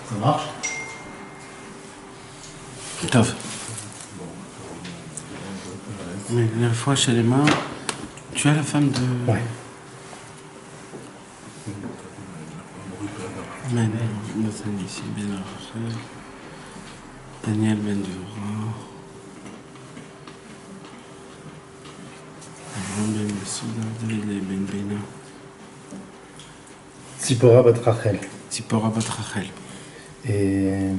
Ça marche? Tov. Mais la dernière fois chez les mains, tu as la femme de... Ouais. Daniel Ben Devorah. Abraham Ben Messouda, David Ben Bena. Tzipora bat Rachel. Tzipora bat Rachel. Et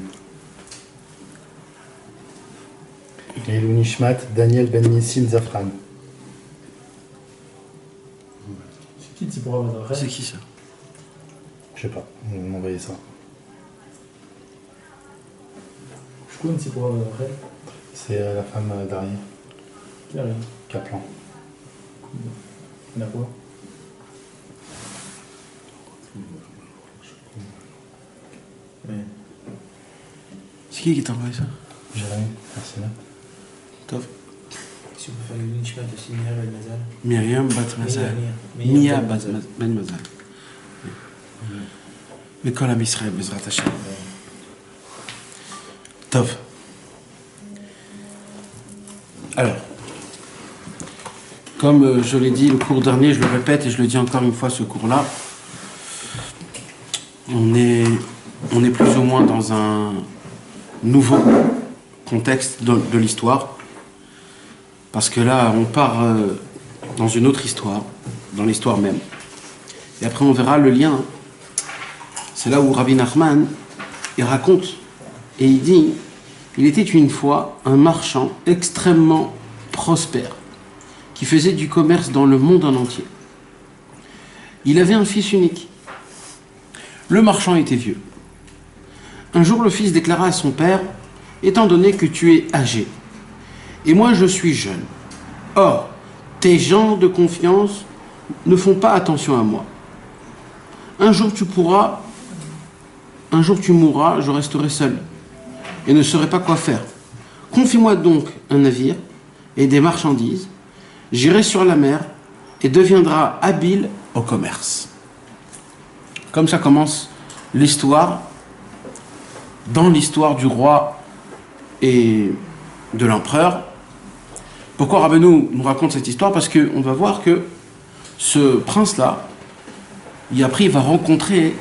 Elou Nishmat, Daniel Ben Nissim Zafran. C'est qui Tzipora bat Rachel? C'est qui ça? Je sais pas, on m'a envoyé ça. Je connais Tzipora bat Rachel. C'est la femme d'Arié, Qui arrive? Kaplan. Il y en a quoi? Ouais. C'est qui t'a envoyé ça? Jérémy, merci là. Tov. Si on peut faire le Nishmat aussi, Mia Ben Mazal. Myriam Bat Mazal. Mia Bat Ben Mazal. Mais quand la Israël, Bezrat Hashem. Tov. Alors, comme je l'ai dit le cours dernier, je le répète et je le dis encore une fois, ce cours-là, on est plus ou moins dans un nouveau contexte de l'histoire, parce que là, on part dans une autre histoire, dans l'histoire même. Et après, on verra le lien. C'est là où Rabbi Nachman, il raconte, et il dit, il était une fois un marchand extrêmement prospère, qui faisait du commerce dans le monde en entier. Il avait un fils unique. Le marchand était vieux. Un jour, le fils déclara à son père, « Étant donné que tu es âgé, et moi je suis jeune, or, tes gens de confiance ne font pas attention à moi. Un jour tu mourras, je resterai seul, et ne saurai pas quoi faire. Confie-moi donc un navire et des marchandises, j'irai sur la mer et deviendra habile au commerce. » Comme ça commence l'histoire, dans l'histoire du roi et de l'empereur. Pourquoi Rabbeinu nous raconte cette histoire? Parce qu'on va voir que ce prince-là, après il va rencontrer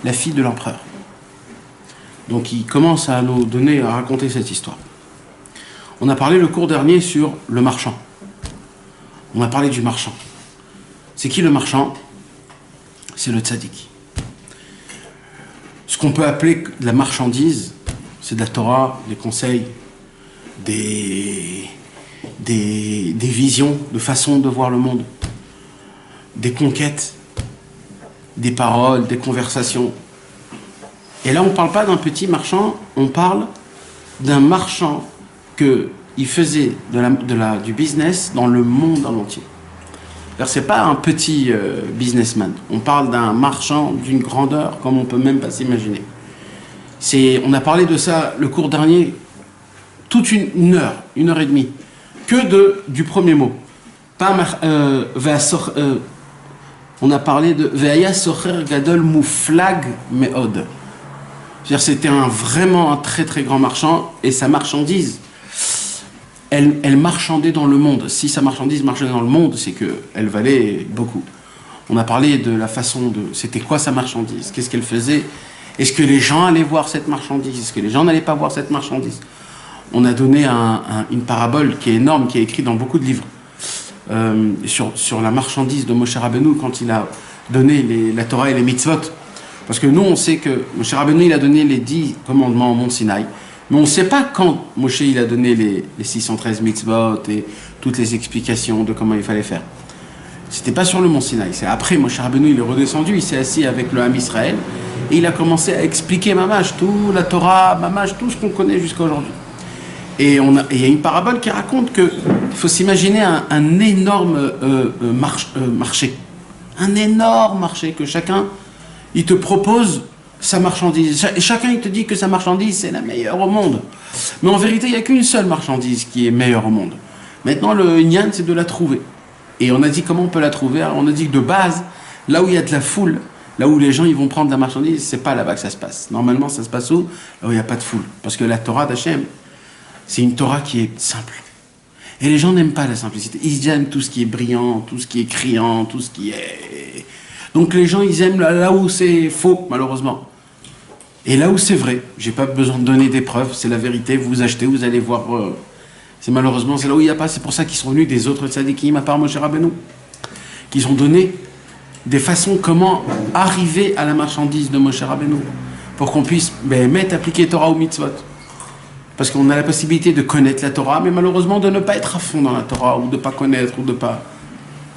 la fille de l'empereur. Donc il commence à nous raconter cette histoire. On a parlé le cours dernier sur le marchand. On a parlé du marchand. C'est qui le marchand? C'est le tzaddik. Ce qu'on peut appeler de la marchandise, c'est de la Torah, des conseils, des visions, de façon de voir le monde, des conquêtes, des paroles, des conversations. Et là, on ne parle pas d'un petit marchand, on parle d'un marchand qui faisait du business dans le monde en entier. Ce n'est pas un petit businessman. On parle d'un marchand d'une grandeur comme on ne peut même pas s'imaginer. On a parlé de ça le cours dernier, toute une heure et demie, que du premier mot. On a parlé de Ve'aya socher gadol muflag me'od. C'est-à-dire c'était vraiment un très très grand marchand, et sa marchandise, elle marchandait dans le monde. Si sa marchandise marchandait dans le monde, c'est qu'elle valait beaucoup. On a parlé de la façon c'était quoi sa marchandise, qu'est-ce qu'elle faisait, est-ce que les gens allaient voir cette marchandise, est-ce que les gens n'allaient pas voir cette marchandise. On a donné une parabole qui est énorme, qui est écrite dans beaucoup de livres, sur la marchandise de Moshe Rabbeinu quand il a donné la Torah et les mitzvot. Parce que nous, on sait que Moshe Rabbeinu, il a donné les 10 commandements au mont Sinaï. Mais on ne sait pas quand Moshe il a donné les 613 mitzvot et toutes les explications de comment il fallait faire. C'était pas sur le mont Sinaï. C'est après Moshe Rabbeinu, il est redescendu, il s'est assis avec le Ham Israël et il a commencé à expliquer Mamash, tout la Torah, Mamash, tout ce qu'on connaît jusqu'à aujourd'hui. Et il y a une parabole qui raconte qu'il faut s'imaginer un énorme marché. Un énorme marché que chacun, il te propose sa marchandise. Et chacun, il te dit que sa marchandise, c'est la meilleure au monde. Mais en vérité, il n'y a qu'une seule marchandise qui est meilleure au monde. Maintenant, le Nyan, c'est de la trouver. Et on a dit comment on peut la trouver. Alors, on a dit que de base, là où il y a de la foule, Là où les gens ils vont prendre la marchandise, c'est pas là-bas que ça se passe. Normalement, ça se passe où? Là où il n'y a pas de foule. Parce que la Torah d'Hachem, c'est une Torah qui est simple. Et les gens n'aiment pas la simplicité. Ils aiment tout ce qui est brillant, tout ce qui est criant, tout ce qui est... Donc les gens, ils aiment là où c'est faux, malheureusement. Et là où c'est vrai, j'ai pas besoin de donner des preuves, c'est la vérité, vous achetez, vous allez voir... c'est malheureusement, c'est là où il n'y a pas, c'est pour ça qu'ils sont venus des autres tzadikim, à part Moshe Rabbeinu, qu'ils ont donné des façons comment arriver à la marchandise de Moshe Rabbeinu, pour qu'on puisse appliquer Torah ou mitzvot. Parce qu'on a la possibilité de connaître la Torah, mais malheureusement de ne pas être à fond dans la Torah, ou de ne pas connaître, ou de pas...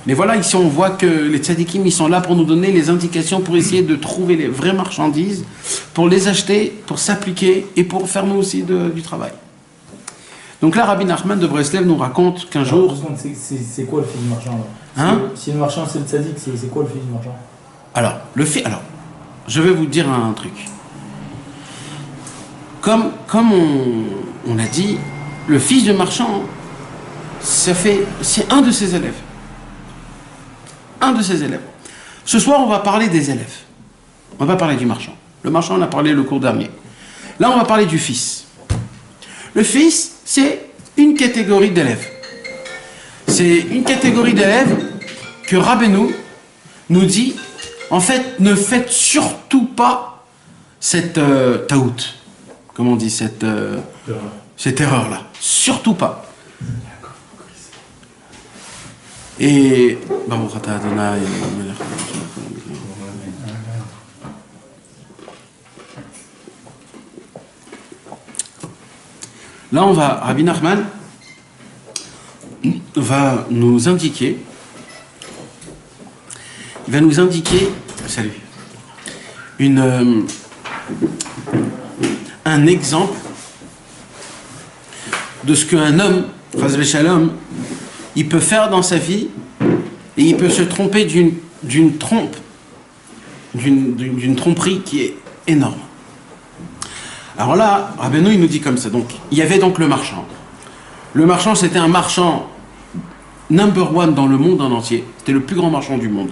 Mais voilà, ici on voit que les tzadikim, ils sont là pour nous donner les indications, pour essayer de trouver les vraies marchandises, pour les acheter, pour s'appliquer, et pour faire nous aussi du travail. Donc là, Rabbi Nachman de Breslev nous raconte qu'un jour... C'est quoi le fils du marchand là? Hein? Si le marchand c'est le tzaddik, c'est quoi le fils du marchand? Alors, je vais vous dire un truc. Comme on a dit, le fils du marchand, c'est un de ses élèves. Un de ses élèves. Ce soir, on va parler des élèves. On va pas parler du marchand. Le marchand, on a parlé le cours dernier. Là, on va parler du fils. Le fils, c'est une catégorie d'élèves. C'est une catégorie d'élèves que Rabbeinu nous dit, en fait, ne faites surtout pas cette taout. Comment on dit cette erreur-là. Surtout pas. Et là, Rabbi Nachman va nous indiquer, salut, un exemple de ce qu'un homme, Chas v'Shalom, il peut faire dans sa vie, et il peut se tromper d'une tromperie qui est énorme. Alors là, Rabbeinu, il nous dit comme ça. Donc, il y avait donc le marchand. Le marchand, c'était un marchand number one dans le monde en entier. C'était le plus grand marchand du monde.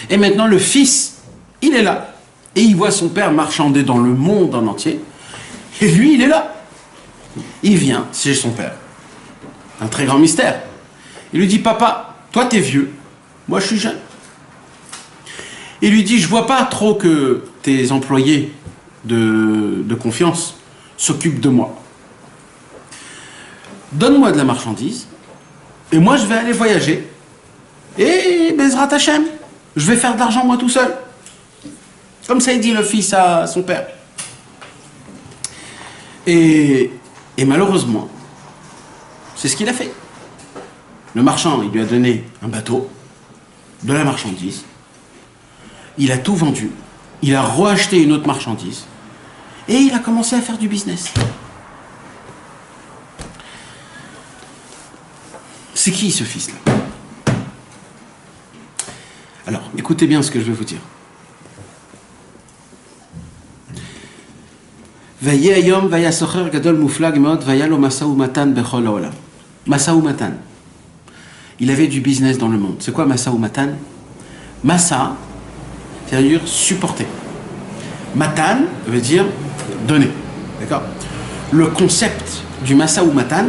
Et maintenant, le fils, il est là. Et il voit son père marchander dans le monde en entier. Et lui, il est là. Il vient chez son père. Un très grand mystère. Il lui dit, papa, toi t'es vieux, moi je suis jeune. Il lui dit, je vois pas trop que tes employés de confiance s'occupent de moi. Donne-moi de la marchandise, et moi je vais aller voyager. Et Bezrat Hashem, je vais faire de l'argent moi tout seul. Comme ça il dit le fils à son père. Et malheureusement, c'est ce qu'il a fait. Le marchand, il lui a donné un bateau, de la marchandise. Il a tout vendu. Il a racheté une autre marchandise. Et il a commencé à faire du business. C'est qui ce fils-là? Alors, écoutez bien ce que je vais vous dire. Vayayom vayasocher gadol muflag meod vayalo masau matan bechol haolam. Masau matan. Il avait du business dans le monde. C'est quoi Massa ou Matan? Massa, c'est-à-dire supporter. Matan veut dire donner. D'accord? Le concept du Massa ou Matan,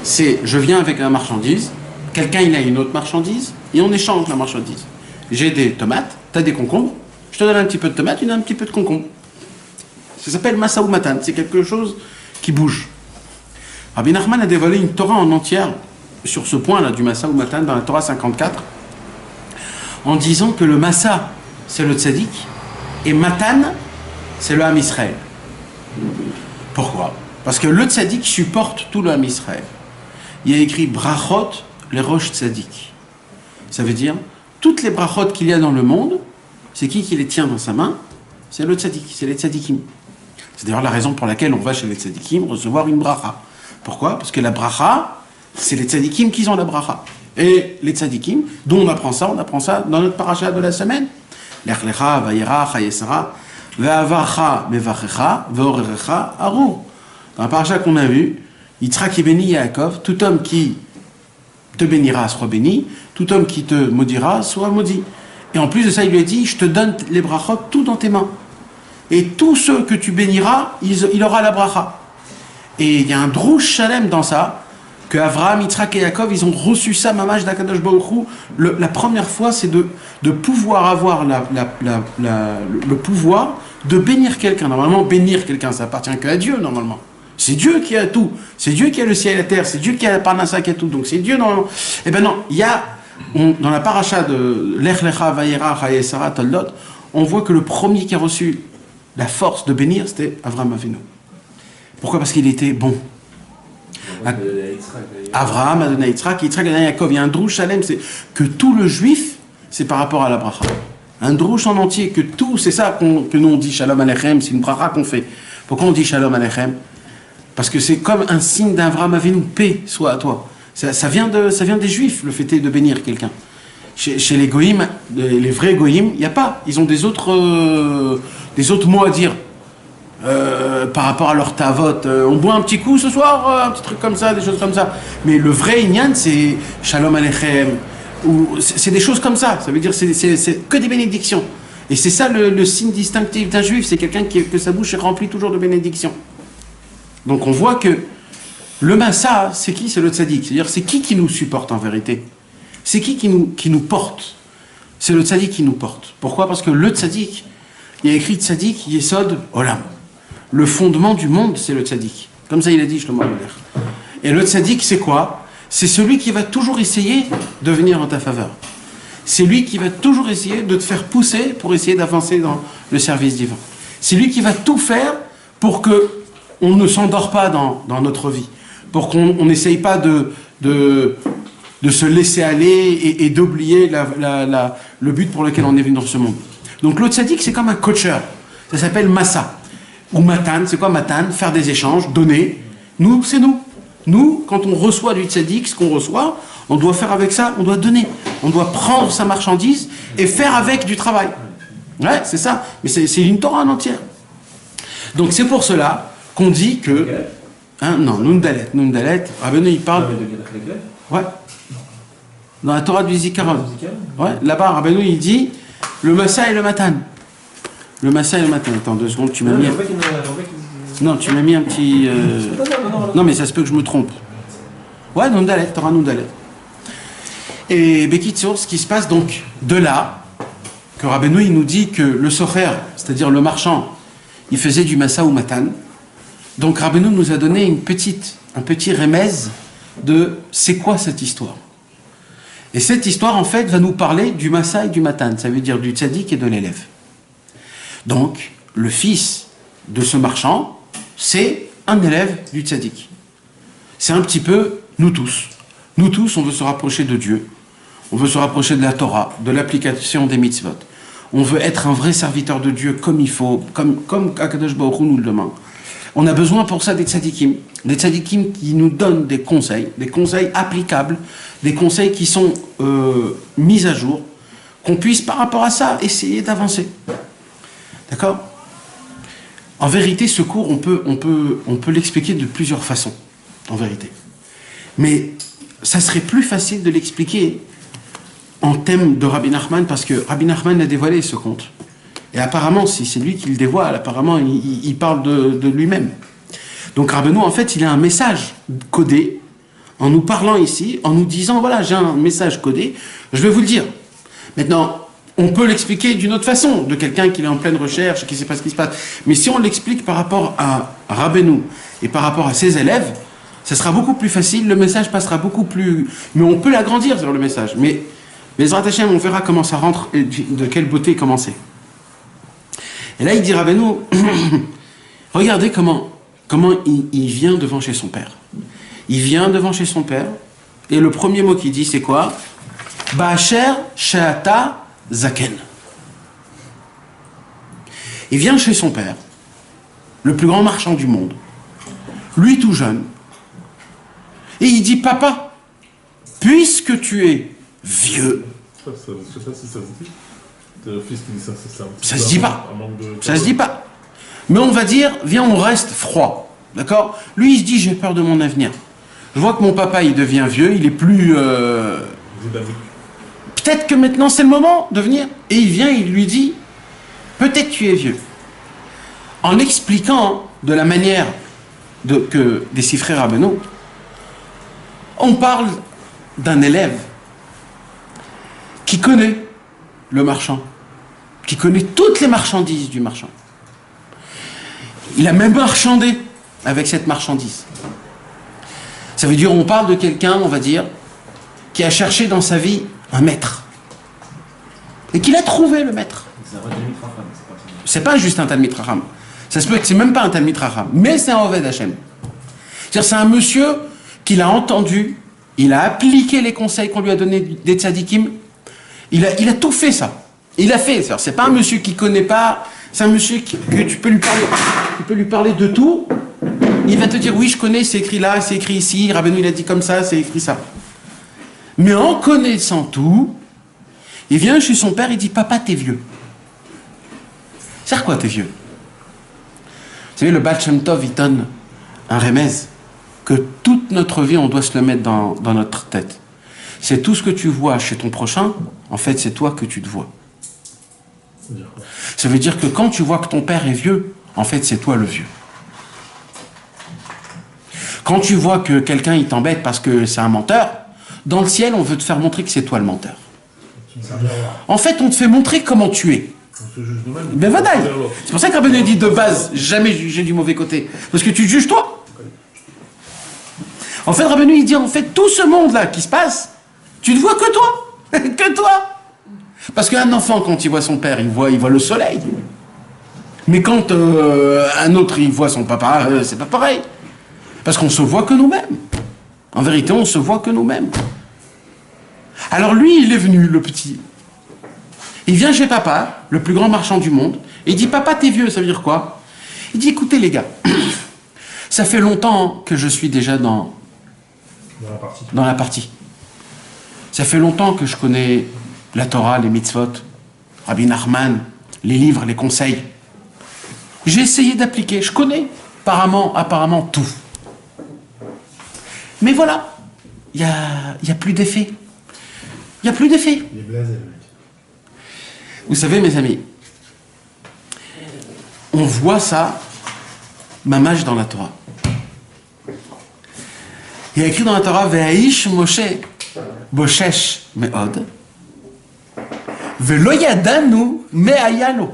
c'est je viens avec la marchandise, quelqu'un il a une autre marchandise, et on échange la marchandise. J'ai des tomates, tu as des concombres, je te donne un petit peu de tomates, il a un petit peu de concombres. Ça s'appelle Massa ou Matan, c'est quelque chose qui bouge. Rabbi Nachman a dévoilé une Torah en entière sur ce point-là du Massa ou Matan dans la Torah 54, en disant que le Massa, c'est le tzaddik, et Matan, c'est le Ham Israël. Pourquoi? Parce que le tzaddik supporte tout le Ham Israël. Il y a écrit brachot, les roches tzaddik. Ça veut dire, toutes les brachot qu'il y a dans le monde, c'est qui les tient dans sa main? C'est le tzaddik, c'est les tzaddikim. C'est d'ailleurs la raison pour laquelle on va chez les tzaddikim recevoir une bracha. Pourquoi? Parce que la bracha, c'est les tzadikim qui ont la bracha. Et les tzadikim, dont on apprend ça dans notre paracha de la semaine. Lech lecha, vayera, chayesara, ve'avacha, mevachecha, ve'orerecha, aru. Dans la paracha qu'on a vu, Yitzhak est béni Yaakov, tout homme qui te bénira sera béni, tout homme qui te maudira soit maudit. Et en plus de ça, il lui a dit, je te donne les brachot tout dans tes mains. Et tous ceux que tu béniras, il aura la bracha. Et il y a un drouche shalem dans ça, que Avraham, Yitzhak et Yaakov, ils ont reçu ça, mamash d'Akadosh Baruch Hu. La première fois, c'est de pouvoir avoir le pouvoir de bénir quelqu'un. Normalement, bénir quelqu'un, ça appartient qu'à Dieu, normalement. C'est Dieu qui a tout. C'est Dieu qui a le ciel et la terre. C'est Dieu qui a la parnassa qui a tout. Donc c'est Dieu, normalement. Eh ben non, il y a, dans la paracha de Lech Lecha Vayera Chayesara Toldot, on voit que le premier qui a reçu la force de bénir, c'était Avraham Avinu. Pourquoi? Parce qu'il était bon. Avraham a donné à Yitzhak, Yitzhak a donné à Yaakov. Il y a un drouche shalem, c'est que tout le juif, c'est par rapport à la bracha. Un drouche en entier, que tout, c'est ça que nous on dit Shalom Aleichem, c'est une bracha qu'on fait. Pourquoi on dit Shalom Aleichem? Parce que c'est comme un signe d'Avraham Avinu, paix soit à toi. Ça vient des juifs, le fait de bénir quelqu'un. Chez les goïms, les vrais goïms, il n'y a pas. Ils ont des autres mots à dire. Par rapport à leur tavot, on boit un petit coup ce soir, un petit truc comme ça, des choses comme ça. Mais le vrai Inyan, c'est Shalom Aleichem, ou c'est des choses comme ça. Ça veut dire c'est que des bénédictions. Et c'est ça le signe distinctif d'un juif, c'est quelqu'un que sa bouche est remplie toujours de bénédictions. Donc on voit que le massa, c'est qui? C'est le tzaddik. C'est-à-dire c'est qui nous supporte en vérité? C'est qui nous porte? C'est le tzaddik qui nous porte. Pourquoi? Parce que le tzaddik, il y a écrit tzaddik yesod olam. Le fondement du monde, c'est le tzaddik. Comme ça, il a dit Shlomo Ameler. Et le tzaddik, c'est quoi? C'est celui qui va toujours essayer de venir en ta faveur. C'est lui qui va toujours essayer de te faire pousser pour essayer d'avancer dans le service divin. C'est lui qui va tout faire pour que on ne s'endort pas dans notre vie. Pour qu'on n'essaye pas de se laisser aller et d'oublier le but pour lequel on est venu dans ce monde. Donc le tzaddik, c'est comme un coacheur. Ça s'appelle Massa. Ou Matan, c'est quoi Matan? Faire des échanges, donner. Nous, c'est nous. Nous, quand on reçoit du tzaddik, ce qu'on reçoit, on doit faire avec ça, on doit donner. On doit prendre sa marchandise et faire avec du travail. Ouais, c'est ça. Mais c'est une Torah en entière. Donc c'est pour cela qu'on dit que... Hein, non, Nundalet. Rabbeinu, il parle... Ouais. Dans la Torah du Zikaron. Ouais, là-bas, Rabbeinu, il dit le Massa et le Matan. Le Massa et le Matan. Attends, 2 secondes, tu m'as mis... Non, tu m'as mis un petit... Non, mais ça se peut que je me trompe. Ouais, Nundalet, Torah Nundalet. Et Bekitsour, ce qui se passe donc de là, que Rabbeinu, il nous dit que le socher, c'est-à-dire le marchand, il faisait du Massa ou Matan. Donc Rabbeinu nous a donné un petit remèze de c'est quoi cette histoire. Et cette histoire, en fait, va nous parler du Massa et du Matan. Ça veut dire du tzaddik et de l'élève. Donc, le fils de ce marchand, c'est un élève du tzaddik. C'est un petit peu nous tous. Nous tous, on veut se rapprocher de Dieu. On veut se rapprocher de la Torah, de l'application des mitzvot. On veut être un vrai serviteur de Dieu comme il faut, comme Akadosh Baruch Hu nous le demande. On a besoin pour ça des tzadikim qui nous donnent des conseils applicables, des conseils qui sont mis à jour, qu'on puisse par rapport à ça essayer d'avancer. D'accord? En vérité, ce cours, on peut l'expliquer de plusieurs façons, en vérité. Mais ça serait plus facile de l'expliquer en thème de Rabbi Nachman, parce que Rabbi Nachman a dévoilé ce conte. Et apparemment, si c'est lui qui le dévoile, apparemment, il parle de lui-même. Donc Rabbeinu, en fait, il a un message codé, en nous parlant ici, en nous disant, voilà, j'ai un message codé, je vais vous le dire. Maintenant, on peut l'expliquer d'une autre façon, de quelqu'un qui est en pleine recherche, qui ne sait pas ce qui se passe. Mais si on l'explique par rapport à Rabbeinu et par rapport à ses élèves, ça sera beaucoup plus facile, le message passera beaucoup plus... Mais on peut l'agrandir sur le message. Mais Bezrat Hashem, on verra comment ça rentre et de quelle beauté commencer. Et là, il dit Rabbeinu, regardez comment il vient devant chez son père. Il vient devant chez son père, et le premier mot qu'il dit, c'est quoi? Ba'asher she'ata zaken. Il vient chez son père, le plus grand marchand du monde, lui tout jeune, et il dit, papa, puisque tu es vieux, ça se dit pas. Ça se dit pas. Mais on va dire, viens, on reste froid. D'accord? Lui, il se dit, j'ai peur de mon avenir. Je vois que mon papa, il devient vieux, il est plus... Peut-être que maintenant c'est le moment de venir. Et il vient, il lui dit, peut-être tu es vieux. En expliquant de la manière que déchiffrait Rabbeinu, on parle d'un élève qui connaît le marchand, qui connaît toutes les marchandises du marchand. Il a même marchandé avec cette marchandise. Ça veut dire, on parle de quelqu'un, on va dire, qui a cherché dans sa vie un maître. Et qu'il a trouvé le maître. C'est pas juste un Talmid Chacham. Ça se peut que c'est même pas un Talmid Chacham, mais c'est un Oved Hashem. C'est-à-dire, c'est un monsieur qu'il a entendu, il a appliqué les conseils qu'on lui a donnés des tzadikim, il a tout fait ça. Il a fait. C'est pas un monsieur qui connaît pas, c'est un monsieur que tu peux lui parler de tout. Il va te dire, oui, je connais, c'est écrit là, c'est écrit ici, Rabbeinu il a dit comme ça, c'est écrit ça. Mais en connaissant tout, il vient chez son père, il dit, papa, t'es vieux. C'est quoi, t'es vieux? Vous savez, le Baal Shem Tov, il donne un remez que toute notre vie, on doit se le mettre dans notre tête. C'est tout ce que tu vois chez ton prochain, en fait, c'est toi que tu te vois. Ça veut dire que quand tu vois que ton père est vieux, en fait, c'est toi le vieux. Quand tu vois que quelqu'un, il t'embête parce que c'est un menteur, dans le ciel, on veut te faire montrer que c'est toi le menteur. En fait, on te fait montrer comment tu es. Ben voilà. C'est pour ça que Rabbeinu dit de base, jamais juger du mauvais côté. Parce que tu te juges toi. En fait, Rabbeinu, il dit, en fait, tout ce monde-là qui se passe, tu ne vois que toi. Que toi. Parce qu'un enfant, quand il voit son père, il voit le soleil. Mais quand un autre, il voit son papa, c'est pas pareil. Parce qu'on se voit que nous-mêmes. En vérité, on se voit que nous-mêmes. Alors lui, il est venu, le petit. Il vient chez papa, le plus grand marchand du monde, et il dit, papa, t'es vieux, ça veut dire quoi? Il dit, écoutez les gars, ça fait longtemps que je suis déjà dans la partie. Ça fait longtemps que je connais la Torah, les mitzvot, Rabbi Nachman, les livres, les conseils. J'ai essayé d'appliquer, je connais apparemment tout. Mais voilà, il y a plus d'effet. Il n'y a plus d'effet. Il est blasé, le mec. Vous savez, mes amis, on voit ça, mamage dans la Torah. Il y a écrit dans la Torah, Ve'aish Moshe Boshesh Me'od, Ve'lo yadanu me'ayalo.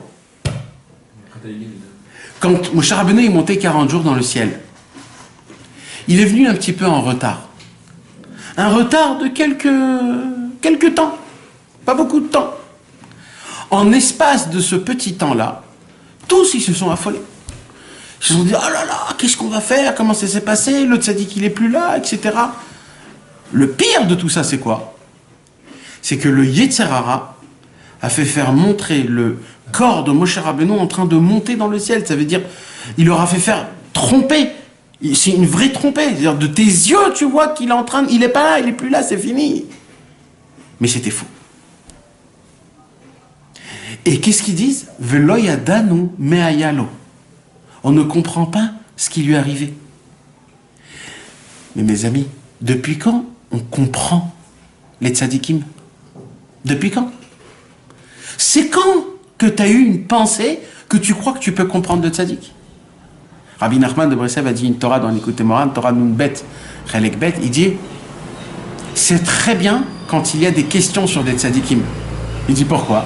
Quand Moshe Rabbeinu est monté 40 jours dans le ciel, il est venu un petit peu en retard. Un retard de quelques temps. Pas beaucoup de temps. En espace de ce petit temps-là, tous ils se sont affolés. Ils se sont dit, oh là là, qu'est-ce qu'on va faire? Comment ça s'est passé? Le tzaddik il est plus là, etc. Le pire de tout ça, c'est quoi? C'est que le Yetzer Hara a fait faire montrer le corps de Moshe Rabbeinu en train de monter dans le ciel. Ça veut dire, il leur a fait faire tromper. C'est une vraie trompée. C'est-à-dire, de tes yeux, tu vois qu'il est en train... Il n'est pas là, il n'est plus là, c'est fini. Mais c'était faux. Et qu'est-ce qu'ils disent? Velo yadanu me'ayalo. On ne comprend pas ce qui lui est arrivé. Mais mes amis, depuis quand on comprend les tzadikim? Depuis quand? C'est quand que tu as eu une pensée que tu crois que tu peux comprendre le tzadik? Rabbi Nachman de Breslev a dit une Torah dans l'Écoute Moran, Torah Nun Bet, Chelek Bet, il dit c'est très bien quand il y a des questions sur des tzadikim. Il dit pourquoi?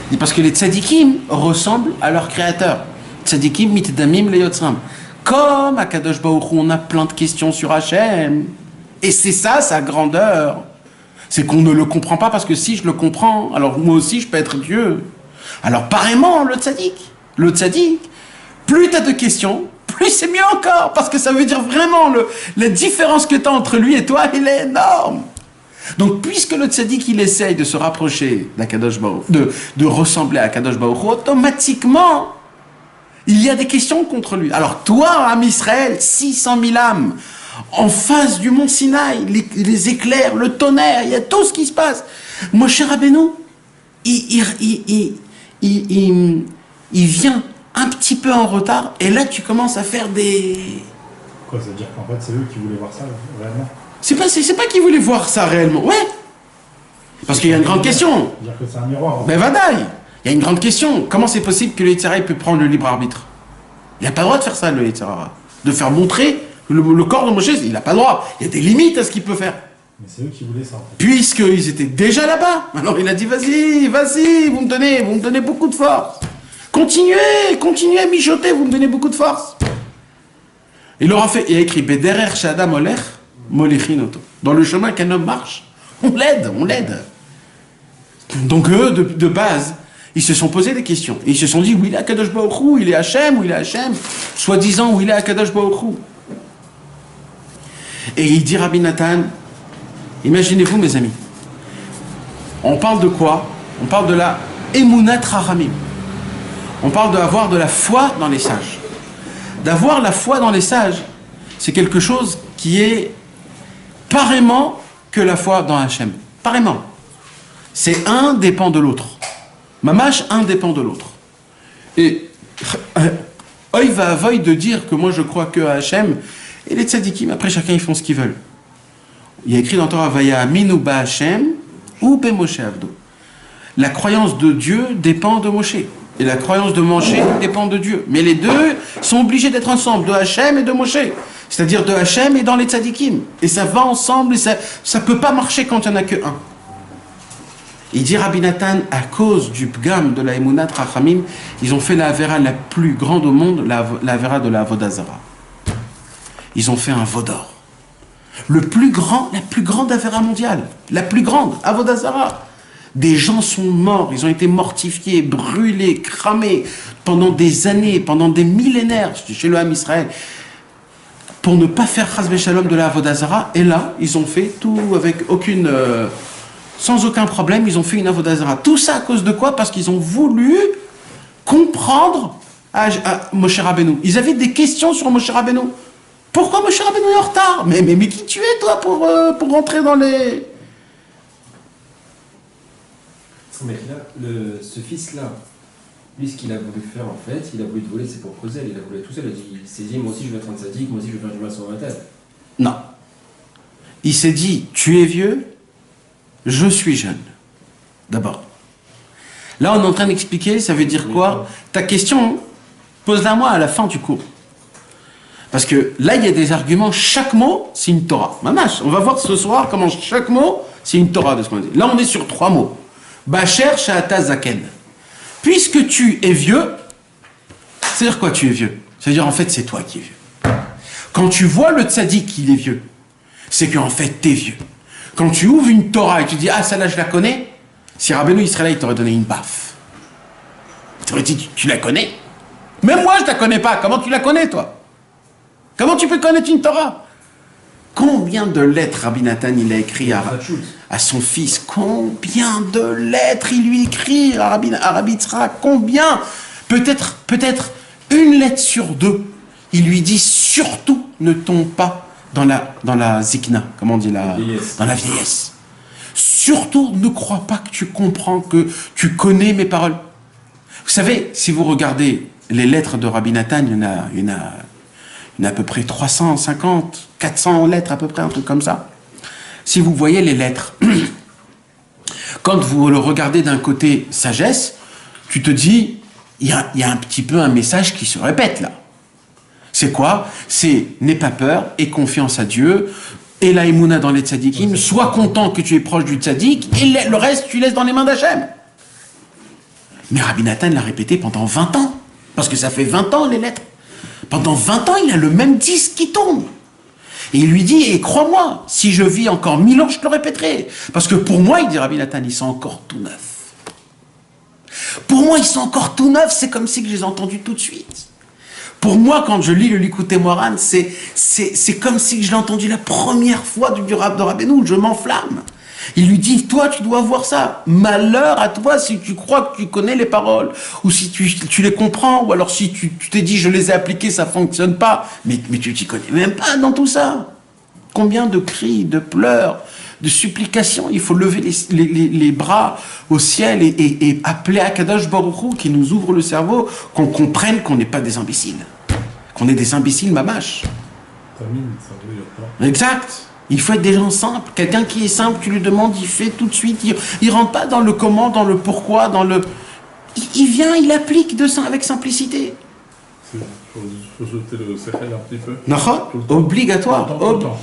Il dit parce que les tzadikim ressemblent à leur créateur. Tzadikim mitdamim leyotzram. Comme à Kadosh Baruch Hu, on a plein de questions sur Hachem. Et c'est ça sa grandeur. C'est qu'on ne le comprend pas parce que si je le comprends, alors moi aussi je peux être Dieu. Alors pareillement, le tzaddik, plus tu as de questions, plus c'est mieux encore, parce que ça veut dire vraiment la différence que tu as entre lui et toi, elle est énorme. Donc puisque le tzaddik il essaye de se rapprocher d'Akadosh Baruch, de ressembler à Akadosh Baruch Hu, automatiquement il y a des questions contre lui. Alors toi, Am Israël, 600 000 âmes, en face du mont Sinaï, les éclairs, le tonnerre, il y a tout ce qui se passe. Moshe Rabbeinu, il vient un petit peu en retard, et là tu commences à faire des... Quoi, ça veut dire qu'en fait c'est eux qui voulaient voir ça, réellement? C'est pas qu'ils voulaient voir ça réellement, ouais. Parce qu'il y a une grande question. Dire que c'est un miroir. Mais vadaï, il y a une grande question. Comment c'est possible que le Yitzhara peut prendre le libre arbitre? Il n'a pas le droit de faire ça, le Yitzhara. De faire montrer le corps de Moshe, il n'a pas le droit. Il y a des limites à ce qu'il peut faire. Mais c'est eux qui voulaient ça. En fait. Puisqu'ils étaient déjà là-bas. Alors il a dit, vas-y, vous me donnez beaucoup de force. Continuez à mijoter, vous me donnez beaucoup de force. Il leur a fait, il a écrit, Bederer Shadam Olech, Molechin-oto. Dans le chemin qu'un homme marche, on l'aide. Donc eux, de base, ils se sont posé des questions. Ils se sont dit, où il est Akadosh Baruch Hu, il est Hachem, où il est Hachem, soi-disant, où il est Akadosh Baruch Hu. Et il dit Rabbi Nathan, imaginez-vous mes amis, on parle de quoi? On parle de la Emunat Rahamim. On parle d'avoir de la foi dans les sages. D'avoir la foi dans les sages, c'est quelque chose qui est pareillement que la foi dans Hachem. Pareillement. C'est un dépend de l'autre. Mamash, un dépend de l'autre. Et Oy va avoy de dire que moi je crois que à Hachem et les tzadikim, après chacun ils font ce qu'ils veulent. Il y a écrit dans Torah Vaya Minu ba Hachem ou be Moshe Avdo. La croyance de Dieu dépend de Moshe. Et la croyance de Moshe dépend de Dieu. Mais les deux sont obligés d'être ensemble, de Hachem et de Moshe. C'est-à-dire de Hachem et dans les tzadikim. Et ça va ensemble, et ça ne peut pas marcher quand il n'y en a que un. Il dit Rabbi Nathan, à cause du pgam de la Emunat Rachamim, ils ont fait la Avera la plus grande au monde, la Avera de la Avodazara. Ils ont fait un Vaudor. La plus grande Avera mondiale. La plus grande, Avodazara. Des gens sont morts, ils ont été mortifiés, brûlés, cramés pendant des années, pendant des millénaires chez le Ham Israël pour ne pas faire Chas Shalom de la Avodazara. Et là, ils ont fait tout avec sans aucun problème, ils ont fait une Avodazara. Tout ça à cause de quoi? Parce qu'ils ont voulu comprendre à Moshe Rabbeinu. Ils avaient des questions sur Moshe Rabbeinu. Pourquoi Moshe Rabbeinu est en retard? Mais qui tu es toi pour rentrer dans les... Ce mec-là, ce fils-là, lui, ce qu'il a voulu faire en fait, il a voulu voler ses propres ailes, il a voulu être tout seul, il s'est dit, moi aussi je vais être un tzaddik, moi aussi je vais faire du mal sur ma tête. Non. Il s'est dit, tu es vieux, je suis jeune. D'abord. Là, on est en train d'expliquer, ça veut dire quoi? Ta question, pose-la moi à la fin du cours. Parce que là, il y a des arguments, chaque mot, c'est une Torah. Mamash, on va voir ce soir comment chaque mot, c'est une Torah de ce qu'on a dit. Là, on est sur 3 mots. Bacher Sha'ata Zaken. Puisque tu es vieux, c'est-à-dire quoi tu es vieux? C'est-à-dire en fait c'est toi qui es vieux. Quand tu vois le tzaddik qu'il est vieux, c'est qu'en fait t'es vieux. Quand tu ouvres une Torah et tu dis ah celle-là je la connais, si Rabbeinu Israël il t'aurait donné une baffe. Il t'aurait dit tu la connais? Même moi je la connais pas, comment tu la connais toi? Comment tu peux connaître une Torah? Combien de lettres Rabbi Nathan il a écrit à son fils? Combien de lettres il lui écrit à Rabbi Yitzhak? Combien? Peut-être une lettre sur 2. Il lui dit surtout ne tombe pas dans la zikna, comment on dit dans la vieillesse. Surtout ne crois pas que tu comprends, que tu connais mes paroles. Vous savez, si vous regardez les lettres de Rabbi Nathan, il y en a à peu près 350, 400 lettres à peu près, un truc comme ça. Si vous voyez les lettres, quand vous le regardez d'un côté sagesse, tu te dis, il y a un petit peu un message qui se répète là. C'est quoi? C'est n'aie pas peur, aie confiance à Dieu, et la émouna dans les tzadikim, sois content que tu es proche du tzadik, et le reste tu laisses dans les mains d'Hachem. Mais Rabbi Nathan l'a répété pendant 20 ans, parce que ça fait 20 ans les lettres. Pendant 20 ans, il a le même disque qui tombe. Et il lui dit, et crois-moi, si je vis encore 1000 ans, je te le répéterai. Parce que pour moi, il dit Rabbi Nathan, ils sont encore tout neufs. Pour moi, ils sont encore tout neufs, c'est comme si que je les ai entendus tout de suite. Pour moi, quand je lis le Likutei Moharan, c'est comme si je l'ai entendu la première fois du rap de Rabbeinu, je m'enflamme. Il lui dit, toi, tu dois voir ça. Malheur à toi si tu crois que tu connais les paroles, ou si tu les comprends, ou alors si tu t'es dit, je les ai appliquées, ça fonctionne pas. Mais tu t'y connais même pas dans tout ça. Combien de cris, de pleurs, de supplications. Il faut lever les bras au ciel et appeler Akadosh Baruch Hu qui nous ouvre le cerveau, qu'on comprenne qu'on n'est pas des imbéciles. Qu'on est des imbéciles mamash. Termine, ça veut dire quoi? Exact. Il faut être des gens simples. Quelqu'un qui est simple, tu lui demandes, il fait tout de suite. Il rentre pas dans le comment, dans le pourquoi, dans le... Il vient, il applique avec simplicité. Il faut jeter le sechel un petit peu. D'accord ? Tout le temps. Obligatoire. Tout le temps.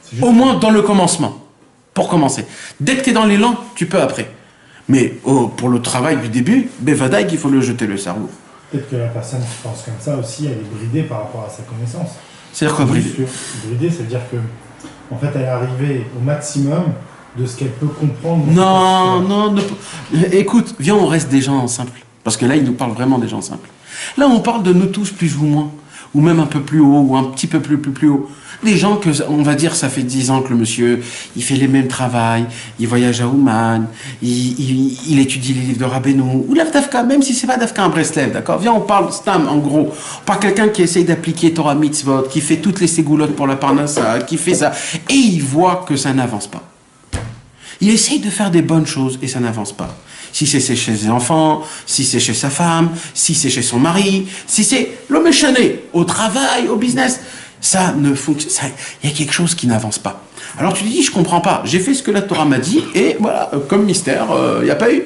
C'est juste- Au moins dans le commencement. Pour commencer. Dès que tu es dans l'élan, tu peux après. Mais pour le travail du début, bevadaï qu'il faut le jeter le cerveau. Peut-être que la personne qui pense comme ça aussi, elle est bridée par rapport à sa connaissance. C'est-à-dire quoi, bridé ? Bridée, c'est-à-dire que, en fait, elle est arrivée au maximum de ce qu'elle peut comprendre. Non. Écoute, viens, on reste des gens simples. Parce que là, il nous parle vraiment des gens simples. Là, on parle de nous tous plus ou moins. Ou même un peu plus haut, ou un petit peu plus haut. Des gens que, on va dire, ça fait 10 ans que le monsieur, il fait les mêmes travails, il voyage à Ouman, il étudie les livres de Rabbeinu, ou l'Avdavka, même si c'est pas d'Avka un Breslev, d'accord ? Viens, on parle Stam, en gros. Pas quelqu'un qui essaye d'appliquer Torah Mitzvot, qui fait toutes les ségoulottes pour la Parnassa, qui fait ça, et il voit que ça n'avance pas. Il essaye de faire des bonnes choses, et ça n'avance pas. Si c'est chez ses enfants, si c'est chez sa femme, si c'est chez son mari, si c'est l'homme échané, au travail, au business, ça ne fonctionne. Il y a quelque chose qui n'avance pas. Alors tu te dis, je comprends pas. J'ai fait ce que la Torah m'a dit, et voilà, comme mystère, il n'y a pas eu.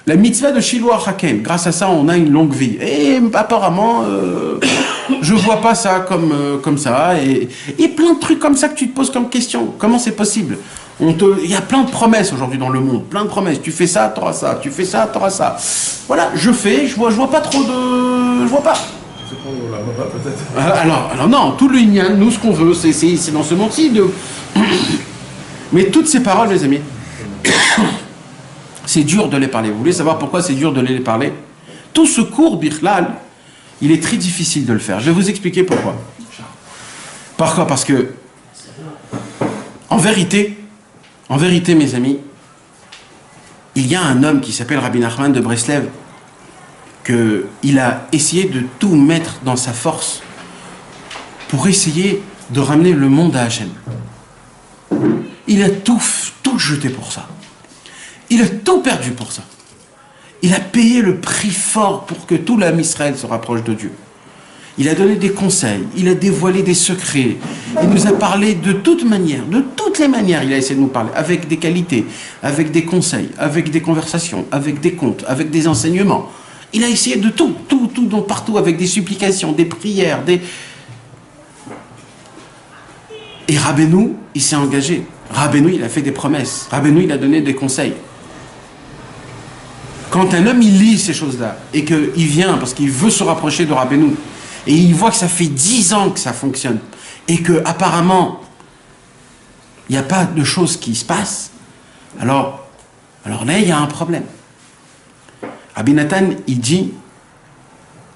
La mitzvah de Shiloh Haken, grâce à ça, on a une longue vie. Et apparemment, je vois pas ça comme ça. Et plein de trucs comme ça que tu te poses comme question. Comment c'est possible ? Il y a plein de promesses aujourd'hui dans le monde, plein de promesses. Tu fais ça, t'auras ça. Tu fais ça, t'auras ça. Voilà, je vois pas trop de... Je vois pas. C'est pour la moda peut-être. Alors non, tout le Inyan, nous ce qu'on veut, c'est dans ce monde-ci. Mais toutes ces paroles, les amis, c'est dur de les parler. Vous voulez savoir pourquoi c'est dur de les parler ? Tout ce cours Bichlal, il est très difficile de le faire. Je vais vous expliquer pourquoi. Pourquoi ? Parce que, en vérité, mes amis, il y a un homme qui s'appelle Rabbi Nachman de Breslev, qu'il a essayé de tout mettre dans sa force pour essayer de ramener le monde à Hachem. Il a tout jeté pour ça. Il a tout perdu pour ça. Il a payé le prix fort pour que tout l'âme Israël se rapproche de Dieu. Il a donné des conseils, il a dévoilé des secrets, il nous a parlé de toutes les manières, il a essayé de nous parler, avec des qualités, avec des conseils, avec des conversations, avec des contes, avec des enseignements. Il a essayé de tout, donc partout, avec des supplications, des prières, Et Rabbeinu, il s'est engagé. Rabbeinu, il a fait des promesses. Rabbeinu, il a donné des conseils. Quand un homme, il lit ces choses-là, et qu'il vient parce qu'il veut se rapprocher de Rabbeinu, et il voit que ça fait 10 ans que ça fonctionne, et que apparemment il n'y a pas de choses qui se passent, alors là, il y a un problème. Rabbi Nathan, il dit,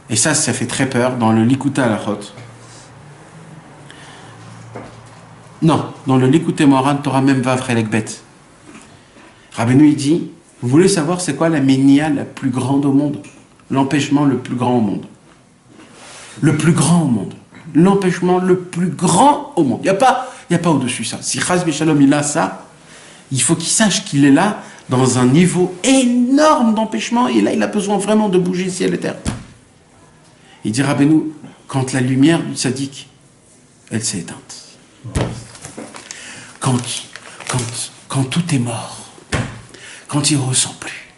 et ça fait très peur, dans le Likuté Halachot, non, dans le Likuté Moharan, Torah même Vav Chelek Bet, Rabbeinu, il dit, vous voulez savoir c'est quoi la ménia la plus grande au monde ? L'empêchement le plus grand au monde. Le plus grand au monde. L'empêchement le plus grand au monde. Il n'y a pas au-dessus ça. Si Chas V'Shalom il a ça, il faut qu'il sache qu'il est là dans un niveau énorme d'empêchement, et là il a besoin vraiment de bouger ciel et terre. Il dit Rabbeinu, quand la lumière du tzaddik, elle s'est éteinte. Quand tout est mort, quand il ne ressent plus,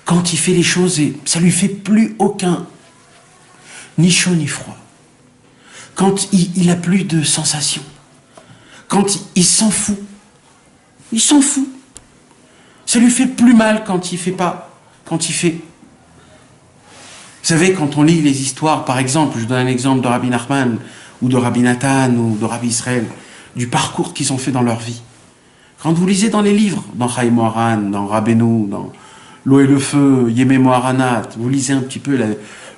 quand il fait les choses et ça lui fait plus aucun, ni chaud ni froid, quand il a plus de sensations, quand il s'en fout, ça lui fait plus mal quand il fait. Vous savez, quand on lit les histoires, par exemple, je donne un exemple de Rabbi Nachman, ou de Rabbi Nathan, ou de Rabbi Israël, du parcours qu'ils ont fait dans leur vie. Quand vous lisez dans les livres, dans Chaim Moharan, dans Rabbeinu, dans L'eau et le feu, Yemé Moharanat, vous lisez un petit peu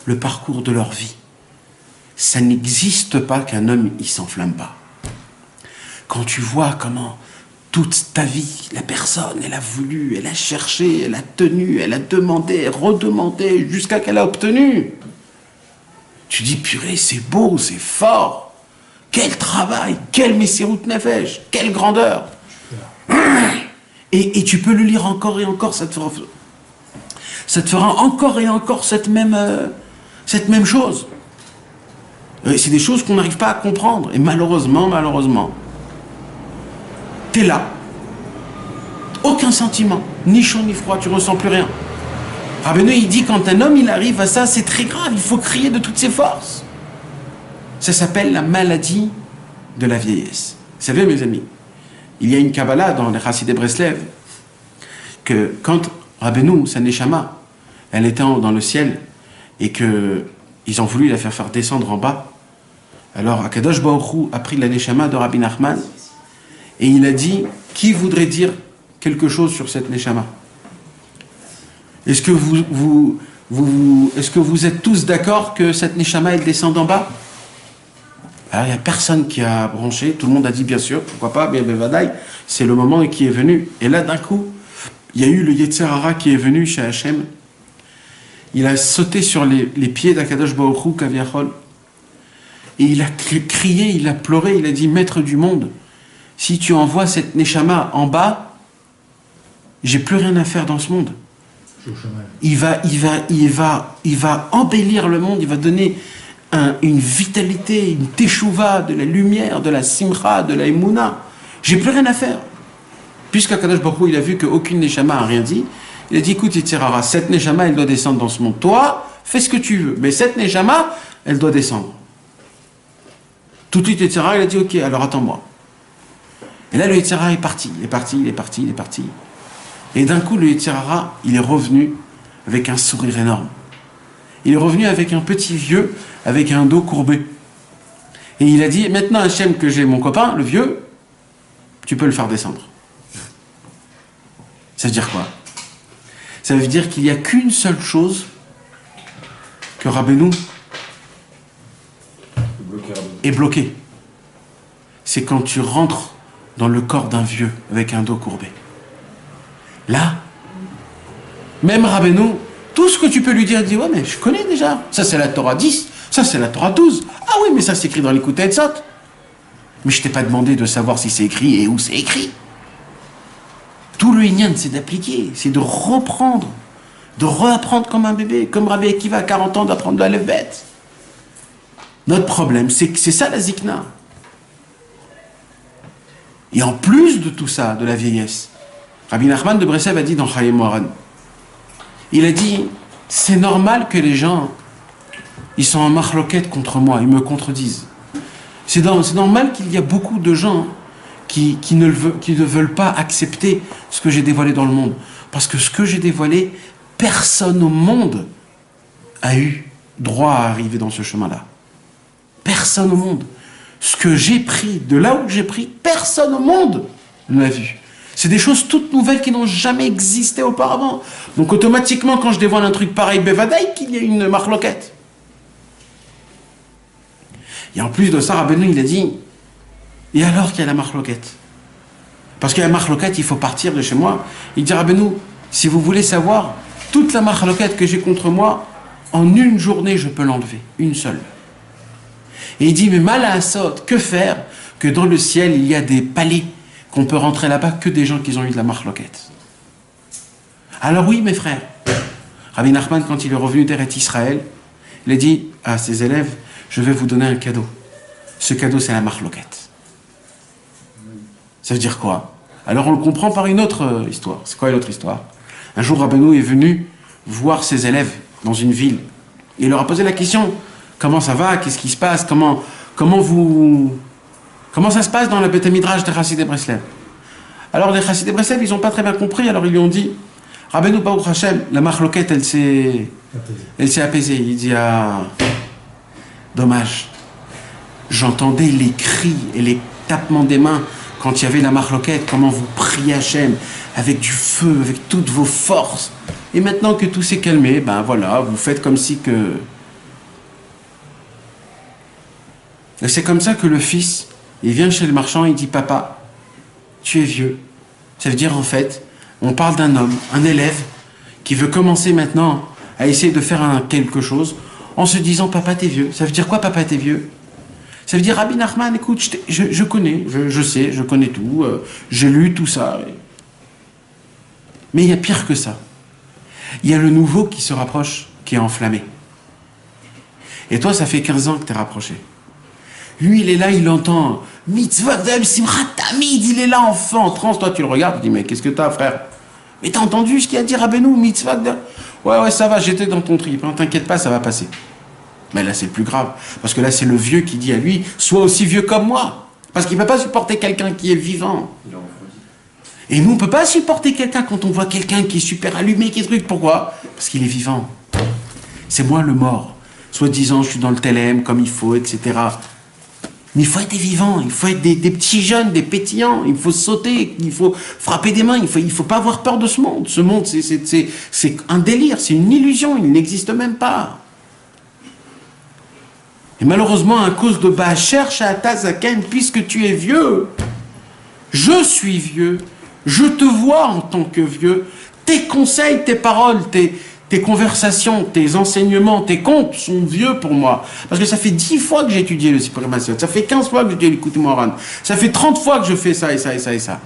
le parcours de leur vie. Ça n'existe pas qu'un homme, il s'enflamme pas. Quand tu vois comment toute ta vie, la personne, elle a voulu, elle a cherché, elle a tenu, elle a demandé, redemandé, jusqu'à qu'elle a obtenu. Tu dis, purée, c'est beau, c'est fort. Quel travail, quel Messirut Nefesh, quelle grandeur. Et tu peux le lire encore et encore, ça te fera encore et encore cette même chose. C'est des choses qu'on n'arrive pas à comprendre. Et malheureusement, t'es là, aucun sentiment, ni chaud ni froid, tu ressens plus rien. Rabbeinu, il dit, quand un homme il arrive à ça, c'est très grave, il faut crier de toutes ses forces. Ça s'appelle la maladie de la vieillesse. Vous savez, mes amis, il y a une Kabbalah dans les Chassidei Breslev, que quand Rabbeinu, sa Neshama, elle était dans le ciel, et qu'ils ont voulu la faire descendre en bas, alors Akadosh Baruch Hu a pris la Neshama de Rabbi Nachman, et il a dit, qui voudrait dire quelque chose sur cette Neshama? Est-ce que est-ce que vous êtes tous d'accord que cette Neshama, elle descende en bas? Alors, il n'y a personne qui a bronché, tout le monde a dit bien sûr, pourquoi pas, bien Bevadaï, c'est le moment qui est venu. Et là, d'un coup, il y a eu le Yetzer Hara qui est venu chez Hachem. Il a sauté sur les pieds d'Akadosh Baruch Hu, Kaviachol, et il a crié, il a pleuré, il a dit, Maître du monde, si tu envoies cette Neshama en bas, j'ai plus rien à faire dans ce monde. Il va embellir le monde, il va donner une vitalité, une teshuva, de la lumière, de la simcha, de la emuna. J'ai plus rien à faire. Puisqu'Akadosh Baruch Hu, il a vu qu'aucune Neshama a rien dit, il a dit, écoute, Yetzer Hara, cette Neshama, elle doit descendre dans ce monde. Toi, fais ce que tu veux, mais cette Neshama, elle doit descendre. Tout de suite, Yetzer Hara, il a dit, ok, alors attends-moi. Et là, le Yetzer Hara est parti, il est parti. Et d'un coup, le Yetzer Hara, il est revenu avec un sourire énorme. Il est revenu avec un petit vieux, avec un dos courbé. Et il a dit, maintenant Hachem, que j'ai mon copain, le vieux, tu peux le faire descendre. Ça veut dire quoi? Ça veut dire qu'il n'y a qu'une seule chose que Rabbeinu est bloqué. C'est quand tu rentres dans le corps d'un vieux avec un dos courbé. Là, même Rabbeinu, tout ce que tu peux lui dire, il dit, ouais, mais je connais déjà. Ça, c'est la Torah 10, ça, c'est la Torah 12. Ah oui, mais ça, c'est écrit dans l'Écoute Etzot. Mais je t'ai pas demandé de savoir si c'est écrit et où c'est écrit. Tout le Inyan, c'est d'appliquer, c'est de reprendre, de réapprendre comme un bébé, comme Rabbi Akiva à 40 ans d'apprendre la Lev-Bet. Notre problème, c'est que c'est ça la Zikna. Et en plus de tout ça, de la vieillesse, Rabbi Nachman de Breslev a dit dans Chayei Moharan, il a dit, c'est normal que les gens, ils sont en marloquette contre moi, ils me contredisent. C'est normal qu'il y a beaucoup de gens qui ne veulent pas accepter ce que j'ai dévoilé dans le monde. Parce que ce que j'ai dévoilé, personne au monde a eu droit à arriver dans ce chemin-là. Personne au monde. Ce que j'ai pris, de là où j'ai pris, personne au monde ne l'a vu. C'est des choses toutes nouvelles qui n'ont jamais existé auparavant. Donc automatiquement, quand je dévoile un truc pareil, Bevadaï, qu'il y a une marloquette. Et en plus de ça, Rabbeinu, il a dit, et alors qu'il y a la marloquette? Parce qu'il y a la marloquette, il faut partir de chez moi. Il dit, Rabbeinu, si vous voulez savoir, toute la marloquette que j'ai contre moi, en une journée, je peux l'enlever. Une seule. Et il dit, mais mal à Assot, que faire que dans le ciel, il y a des palais qu'on peut rentrer là-bas que des gens qui ont eu de la marloquette. Alors oui, mes frères, Rabbi Nachman, quand il est revenu d'Eretz Israël, il a dit à ses élèves, je vais vous donner un cadeau. Ce cadeau, c'est la marloquette. Ça veut dire quoi? Alors on le comprend par une autre histoire. C'est quoi l'autre histoire? Un jour, Rabbeinu est venu voir ses élèves dans une ville. Il leur a posé la question, comment ça va? Qu'est-ce qui se passe? Comment ça se passe dans le Beth Midrash des Chassidei Breslev? Alors les Chassidei Breslev, ils n'ont pas très bien compris, alors ils lui ont dit, Rabbeinu Baruch Hashem, la marloquette, elle s'est apaisée. Il dit, ah, dommage. J'entendais les cris et les tapements des mains quand il y avait la marloquette, comment vous priez Hashem avec du feu, avec toutes vos forces. Et maintenant que tout s'est calmé, ben voilà, vous faites comme si que... Et c'est comme ça que le fils, il vient chez le marchand, il dit, papa, tu es vieux. Ça veut dire en fait, on parle d'un homme, un élève, qui veut commencer maintenant à essayer de faire quelque chose, en se disant, papa, t'es vieux. Ça veut dire quoi, papa, t'es vieux? Ça veut dire, Rabbi Nachman, écoute, je connais, je sais, je connais tout, j'ai lu tout ça. Mais il y a pire que ça. Il y a le nouveau qui se rapproche, qui est enflammé. Et toi, ça fait 15 ans que t'es rapproché. Lui, il est là, il entend Mitzvah d'El Simchat Tamid, il est là en feu, en transe. Toi, tu le regardes, tu dis, mais qu'est-ce que t'as, frère? Mais t'as entendu ce qu'il a dit Rabbeinu, Mitzvah d'El? Ouais, ça va, j'étais dans ton trip, hein, t'inquiète pas, ça va passer. Mais là, c'est le plus grave, parce que là, c'est le vieux qui dit à lui, sois aussi vieux comme moi. Parce qu'il ne peut pas supporter quelqu'un qui est vivant. Et nous, on ne peut pas supporter quelqu'un quand on voit quelqu'un qui est super allumé, qui est truc. Pourquoi? Parce qu'il est vivant. C'est moi le mort. Soi-disant, je suis dans le Telem comme il faut, etc. Mais il faut être des vivants, il faut être des petits jeunes, des pétillants, il faut sauter, il faut frapper des mains, il faut pas avoir peur de ce monde. Ce monde, c'est un délire, c'est une illusion, il n'existe même pas. Et malheureusement, à cause de Ba'asher Sha'ata Zaken, puisque tu es vieux, je suis vieux, je te vois en tant que vieux, tes conseils, tes paroles, tes conversations, tes enseignements, tes contes sont vieux pour moi. Parce que ça fait 10 fois que j'ai étudié le Sipur Massiot, ça fait 15 fois que j'ai étudié l'écoute Moran, ça fait 30 fois que je fais ça et ça et ça et ça.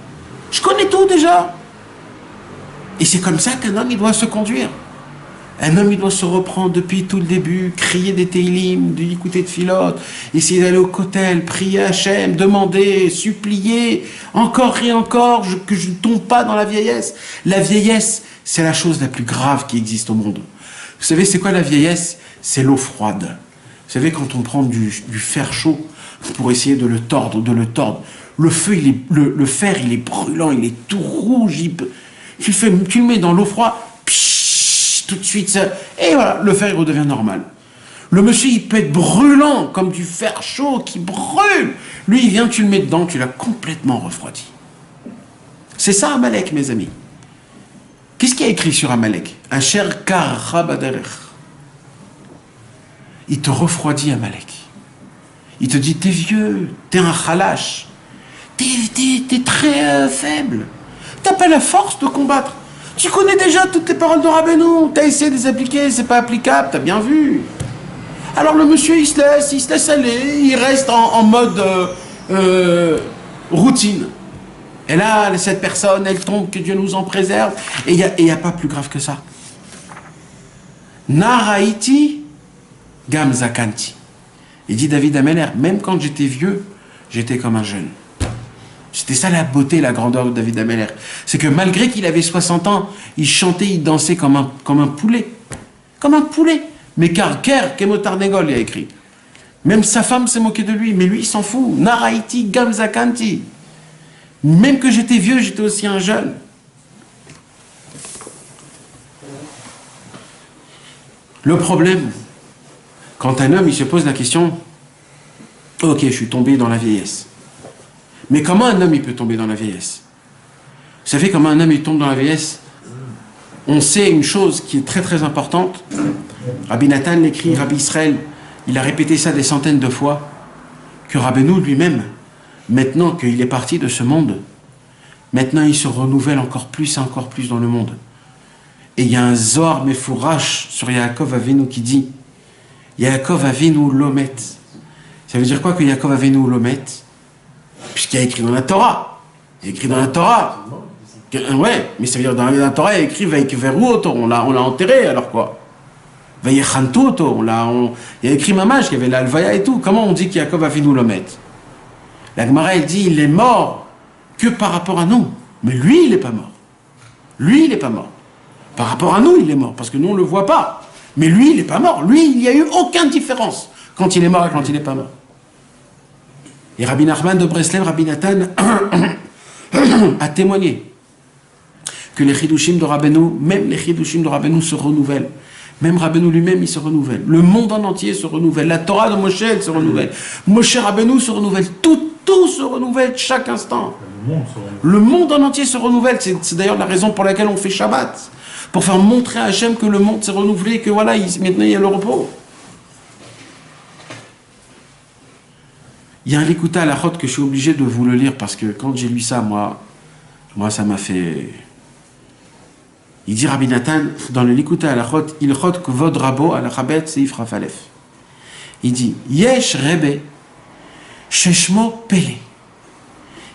Je connais tout déjà. Et c'est comme ça qu'un homme, il doit se conduire. Un homme, il doit se reprendre depuis tout le début, crier des Teilim, écouter de Philote, essayer d'aller au Kotel, prier Hachem, demander, supplier, encore et encore, que je ne tombe pas dans la vieillesse. La vieillesse, c'est la chose la plus grave qui existe au monde. Vous savez, c'est quoi la vieillesse? C'est l'eau froide. Vous savez, quand on prend du fer chaud pour essayer de le tordre, le feu, le fer, il est brûlant, il est tout rouge, tu le mets dans l'eau froide, tout de suite, et voilà, le fer il redevient normal. Le monsieur, il peut être brûlant, comme du fer chaud qui brûle. Lui, il vient, tu le mets dedans, tu l'as complètement refroidi. C'est ça, Amalek, mes amis. Qu'est-ce qu'il y a écrit sur Amalek? Asher kar rabaderech. Il te refroidit, Amalek. Il te dit, t'es vieux, t'es un khalash, t'es très faible. T'as pas la force de combattre. Tu connais déjà toutes les paroles de Rabbeinu, tu as essayé de les appliquer, c'est pas applicable, tu as bien vu. Alors le monsieur, il se laisse aller, il reste en mode routine. Et là, cette personne, elle tombe, que Dieu nous en préserve, et il n'y a pas plus grave que ça. Naraiti gamzakanti. Il dit David Ameller, même quand j'étais vieux, j'étais comme un jeune. C'était ça la beauté, la grandeur de David Ameller. C'est que malgré qu'il avait 60 ans, il chantait, il dansait comme un poulet. Comme un poulet. Mais Ker, Kemotarnegol, il a écrit. Même sa femme s'est moquée de lui, mais lui, il s'en fout. Naraiti gamzakanti. Même que j'étais vieux, j'étais aussi un jeune. Le problème, quand un homme, il se pose la question, ok, je suis tombé dans la vieillesse. Mais comment un homme il peut tomber dans la vieillesse? Vous savez comment un homme il tombe dans la vieillesse? On sait une chose qui est très très importante. Rabbi Nathan l'écrit, Rabbi Israël, il a répété ça des centaines de fois, que Rabbeinu lui-même, maintenant qu'il est parti de ce monde, maintenant il se renouvelle encore plus et encore plus dans le monde. Et il y a un Zohar Mefourash sur Yaakov Avinu qui dit Yaakov Avinu Lomet. Ça veut dire quoi que Yaakov Avinu Lomet? Puisqu'il y a écrit dans la Torah. Il y a écrit dans la Torah. Ouais, mais ça veut dire dans la Torah, il y a écrit Vaïkveru Oto. On l'a enterré, alors quoi? Vaïechantu Oto. Il y a écrit Mamash, il y avait l'Alvaya et tout. Comment on dit qu'Yaakov Avinu Lomet? La Gemara, elle dit il est mort que par rapport à nous. Mais lui, il n'est pas mort. Lui, il n'est pas mort. Par rapport à nous, il est mort. Parce que nous, on ne le voit pas. Mais lui, il n'est pas mort. Lui, il n'y a eu aucune différence quand il est mort et quand il n'est pas mort. Et Rabbi Nachman de Breslev, Rabbi Nathan, a témoigné que les chidushim de Rabbeinu, même les chidushim de Rabbeinu se renouvellent. Même Rabbeinu lui-même, il se renouvelle. Le monde en entier se renouvelle. La Torah de Moshe, elle se renouvelle. Moshe Rabbeinu se renouvelle. Tout se renouvelle chaque instant. Le monde en entier se renouvelle. C'est d'ailleurs la raison pour laquelle on fait Shabbat. Pour faire montrer à Hachem que le monde s'est renouvelé et que voilà, maintenant il y a le repos. Il y a un Likuta à la Chot que je suis obligé de vous le lire parce que quand j'ai lu ça, moi ça m'a fait... Il dit Rabbi Nathan, dans le Likuta à la Chot, il Chot Kvod Rabo à la Chabet Seif Rafalef. Il dit Yesh Rebe Sheshmo Pele.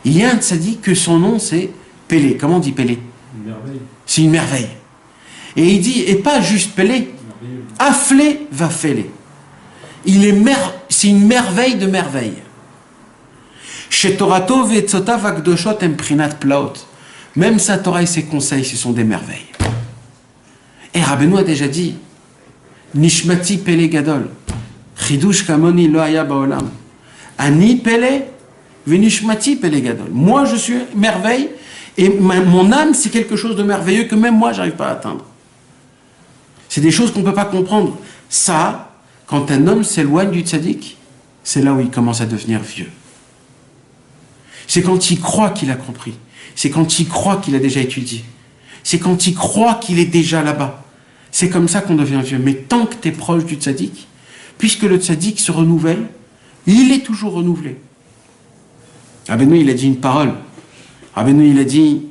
Il y a un tzaddik que son nom c'est Pele. Comment on dit Pele? Une merveille. C'est une merveille. Et il dit, et pas juste Pele, Aflé va Fele. c'est une merveille de merveille. Chez Torato ve'etzotav hakdoshot em prinat plaot. Même sa Torah et ses conseils, ce sont des merveilles. Et Rabbeinu a déjà dit, Nishmati pele gadol, chidush kamoni lo haya baolam, ani pele ve'nishmati pele gadol. Moi, je suis merveille, et mon âme, c'est quelque chose de merveilleux que même moi, j'arrive pas à atteindre. C'est des choses qu'on ne peut pas comprendre. Ça, quand un homme s'éloigne du tzaddik, c'est là où il commence à devenir vieux. C'est quand il croit qu'il a compris. C'est quand il croit qu'il a déjà étudié. C'est quand il croit qu'il est déjà là-bas. C'est comme ça qu'on devient vieux. Mais tant que tu es proche du tzaddik, puisque le tzaddik se renouvelle, il est toujours renouvelé. Rabbeinu, il a dit une parole. Rabbeinu, il a dit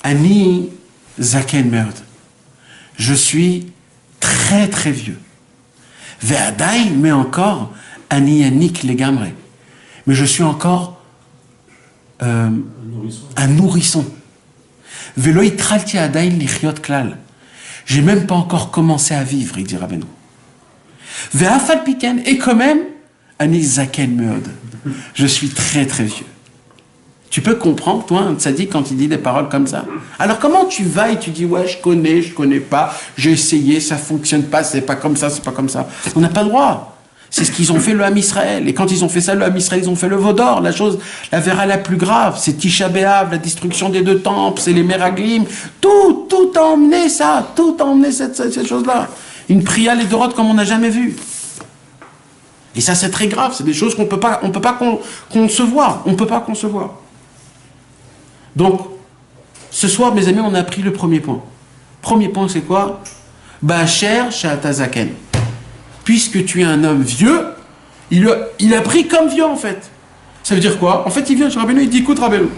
Ani zaken meod. Je suis très très vieux. Ve'adai, mais encore, ani yanik legamre. Mais je suis encore un nourrisson. Ve'lo itralti adain lichiot klal. J'ai même pas encore commencé à vivre, il dit Rabbeinu. Ve'afal piken, et quand même, ani zaken meod. Je suis très très vieux. Tu peux comprendre, toi, un tzaddik, quand il dit des paroles comme ça? Alors comment tu vas et tu dis, ouais, je connais pas, j'ai essayé, ça fonctionne pas, c'est pas comme ça, c'est pas comme ça. On n'a pas le droit. C'est ce qu'ils ont fait le Ham Israël. Et quand ils ont fait ça, le Ham Israël, ils ont fait le Vaudor. La vera la plus grave, c'est Tisha B'Av, la destruction des 2 temples, c'est les Meraglim. Tout a emmené ça, tout a emmené cette chose-là. Une prière les Dorot comme on n'a jamais vu. Et ça, c'est très grave. C'est des choses qu'on peut pas concevoir. On peut pas concevoir. Donc, ce soir, mes amis, on a appris le premier point. Premier point, c'est quoi? Ba'asher she'ata-zaken. Puisque tu es un homme vieux, il a pris comme vieux, en fait. Ça veut dire quoi? En fait, il vient chez Rabbeinu, il dit, écoute, Rabbeinu,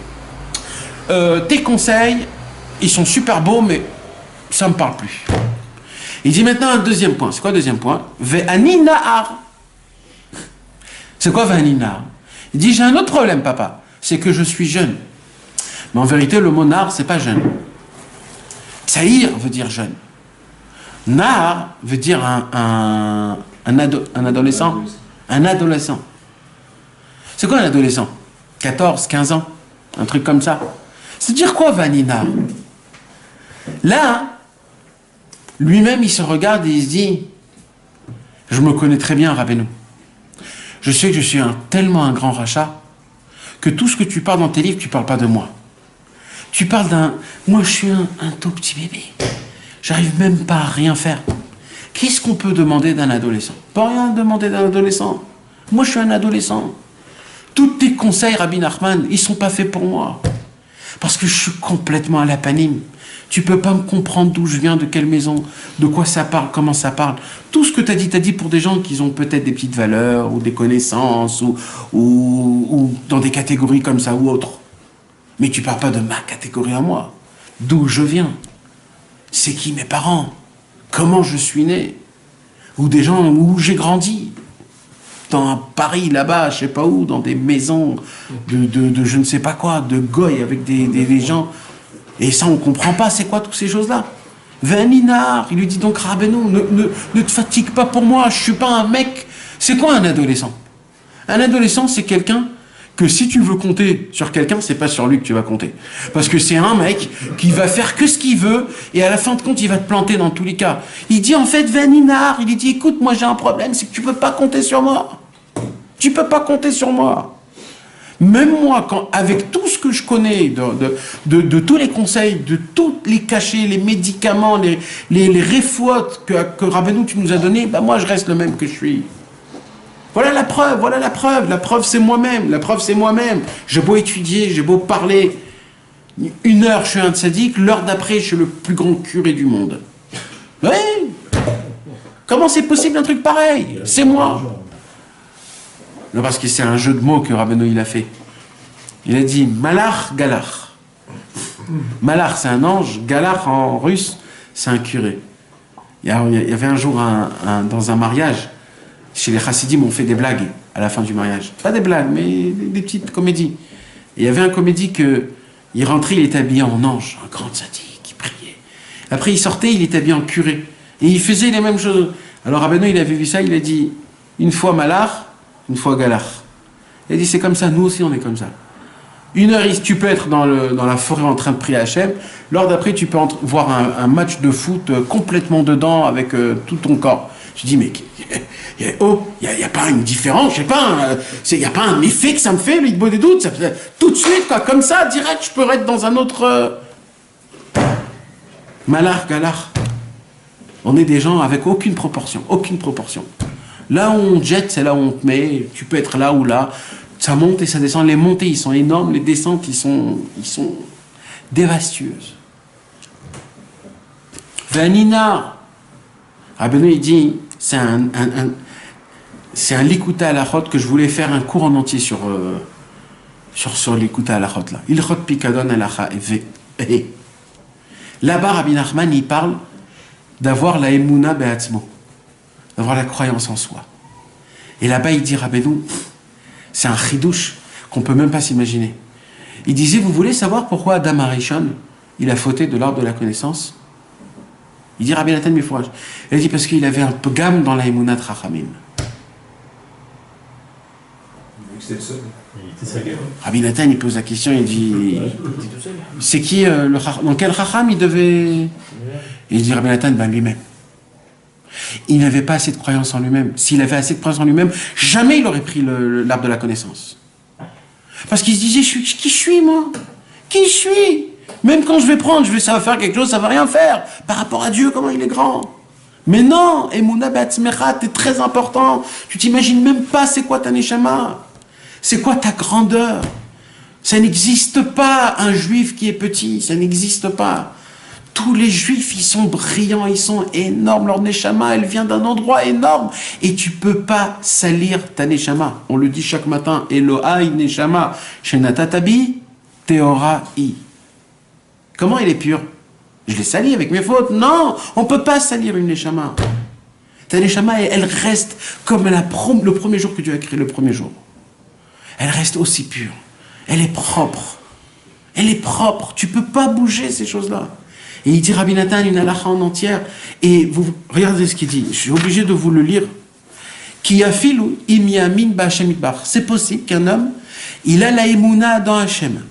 tes conseils, ils sont super beaux, mais ça ne me parle plus. Il dit maintenant un deuxième point. C'est quoi le deuxième point? Ve'ani na'ar. C'est quoi ve'ani na'ar? Il dit, j'ai un autre problème, papa. C'est que je suis jeune. Mais en vérité, le mot nar, c'est pas jeune. Tsaïr veut dire jeune. Nar veut dire un adolescent. Un adolescent. C'est quoi un adolescent? 14, 15 ans? Un truc comme ça. C'est dire quoi, Vanina? Là, lui-même, il se regarde et il se dit, je me connais très bien, Rabbeinu. Je sais que je suis tellement un grand rachat que tout ce que tu parles dans tes livres, tu parles pas de moi. Tu parles moi, je suis un tout petit bébé. J'arrive même pas à rien faire. Qu'est-ce qu'on peut demander d'un adolescent? Pas rien demander d'un adolescent. Moi, je suis un adolescent. Tous tes conseils, Rabbi Nachman, ils sont pas faits pour moi. Parce que je suis complètement à la panime. Tu peux pas me comprendre d'où je viens, de quelle maison, de quoi ça parle, comment ça parle. Tout ce que tu as dit pour des gens qui ont peut-être des petites valeurs, ou des connaissances, ou dans des catégories comme ça, ou autres. Mais tu parles pas de ma catégorie à moi. D'où je viens. C'est qui mes parents? Comment je suis né? Ou des gens où j'ai grandi. Dans Paris, là-bas, je sais pas où, dans des maisons de je ne sais pas quoi, de goy avec des gens. Et ça, on comprend pas. C'est quoi toutes ces choses-là? Vaninar, il lui dit donc, Rabbeinu, ne te fatigue pas pour moi. Je suis pas un mec. C'est quoi un adolescent? Un adolescent, c'est quelqu'un que si tu veux compter sur quelqu'un, c'est pas sur lui que tu vas compter. Parce que c'est un mec qui va faire que ce qu'il veut, et à la fin de compte, il va te planter dans tous les cas. Il dit en fait, Vaninar, il dit écoute, moi j'ai un problème, c'est que tu peux pas compter sur moi. Tu peux pas compter sur moi. Même moi, avec tout ce que je connais, de tous les conseils, de tous les cachets, les médicaments, les réfouates que Rabbeinu tu nous as donné, bah moi je reste le même que je suis. Voilà la preuve, voilà la preuve. La preuve, c'est moi-même. La preuve, c'est moi-même. J'ai beau étudier, j'ai beau parler. 1 heure, je suis un tzaddik. L'heure d'après, je suis le plus grand curé du monde. Oui. Comment c'est possible un truc pareil? C'est moi. Non, parce que c'est un jeu de mots que Rabbeinu il a fait. Il a dit Malach, Galach. Malach, c'est un ange. Galach, en russe, c'est un curé. Il y avait un jour, dans un mariage, chez les chassidim, on fait des blagues à la fin du mariage. Pas des blagues, mais des petites comédies. Et il y avait un comédie il rentrait, il était habillé en ange, un grand tzaddik, qui priait. Après, il sortait, il était bien en curé. Et il faisait les mêmes choses. Alors Rabbeinu, il avait vu ça, il a dit, une fois Malach, une fois Galach. Il a dit, c'est comme ça, nous aussi on est comme ça. Une heure, tu peux être dans la forêt en train de prier Hachem. L'heure d'après, tu peux voir un match de foot complètement dedans avec tout ton corps. Je dis, mais il n'y a pas une différence, je sais pas, il n'y a pas un effet que ça me fait, le hitbo des doutes, tout de suite, quoi, comme ça, direct, je peux être dans un autre... Malach, Galach. On est des gens avec aucune proportion, aucune proportion. Là où on te jette, c'est là où on te met, tu peux être là ou là. Ça monte et ça descend. Les montées, ils sont énormes. Les descentes, ils sont dévastueuses. Vanina. Rabbeinu, il dit, c'est un likuta alachot que je voulais faire un cours en entier sur likuta alachot là. Ilchot pikadon alacha et là-bas, Rabbi Nachman, il parle d'avoir la emuna be'atzmo, d'avoir la croyance en soi. Et là-bas, il dit, Rabbeinu, c'est un chidouche qu'on ne peut même pas s'imaginer. Il disait, vous voulez savoir pourquoi Adam Arishon, il a fauté de l'arbre de la connaissance? Il dit, Rabbi Nathan Mifouraj. Il dit, parce qu'il avait un pgam dans la emunat Chachamim. Vu que c'est le seul. Rabbi Nathan, il pose la question, il dit, c'est qui dans quel Chacham il devait... Et il dit, Rabbi Nathan, ben lui-même. Il n'avait pas assez de croyance en lui-même. S'il avait assez de croyance en lui-même, jamais il aurait pris l'arbre de la connaissance. Parce qu'il se disait, qui je suis, moi? Qui je suis? Même quand je vais prendre, ça va faire quelque chose, ça va rien faire. Par rapport à Dieu, comment il est grand. Mais non, Emouna Be'atzmecha, t'es très important. Tu t'imagines même pas c'est quoi ta neshama. C'est quoi ta grandeur. Ça n'existe pas un juif qui est petit, ça n'existe pas. Tous les juifs, ils sont brillants, ils sont énormes. Leur neshama, elle vient d'un endroit énorme. Et tu peux pas salir ta neshama. On le dit chaque matin. Elohai neshama shenatatabi teorai. Comment elle est pure? Je l'ai salie avec mes fautes? Non, on peut pas salir une neshama. Ta neshama, elle reste comme le premier jour que Dieu a créé, le premier jour. Elle reste aussi pure. Elle est propre. Elle est propre. Tu peux pas bouger ces choses-là. Et il dit Rabbi Nathan une halakha en entière. Et vous regardez ce qu'il dit. Je suis obligé de vous le lire. Ki yafilu im yamin b'Hashem yitbarach. C'est possible qu'un homme, il a la émouna dans Hachem.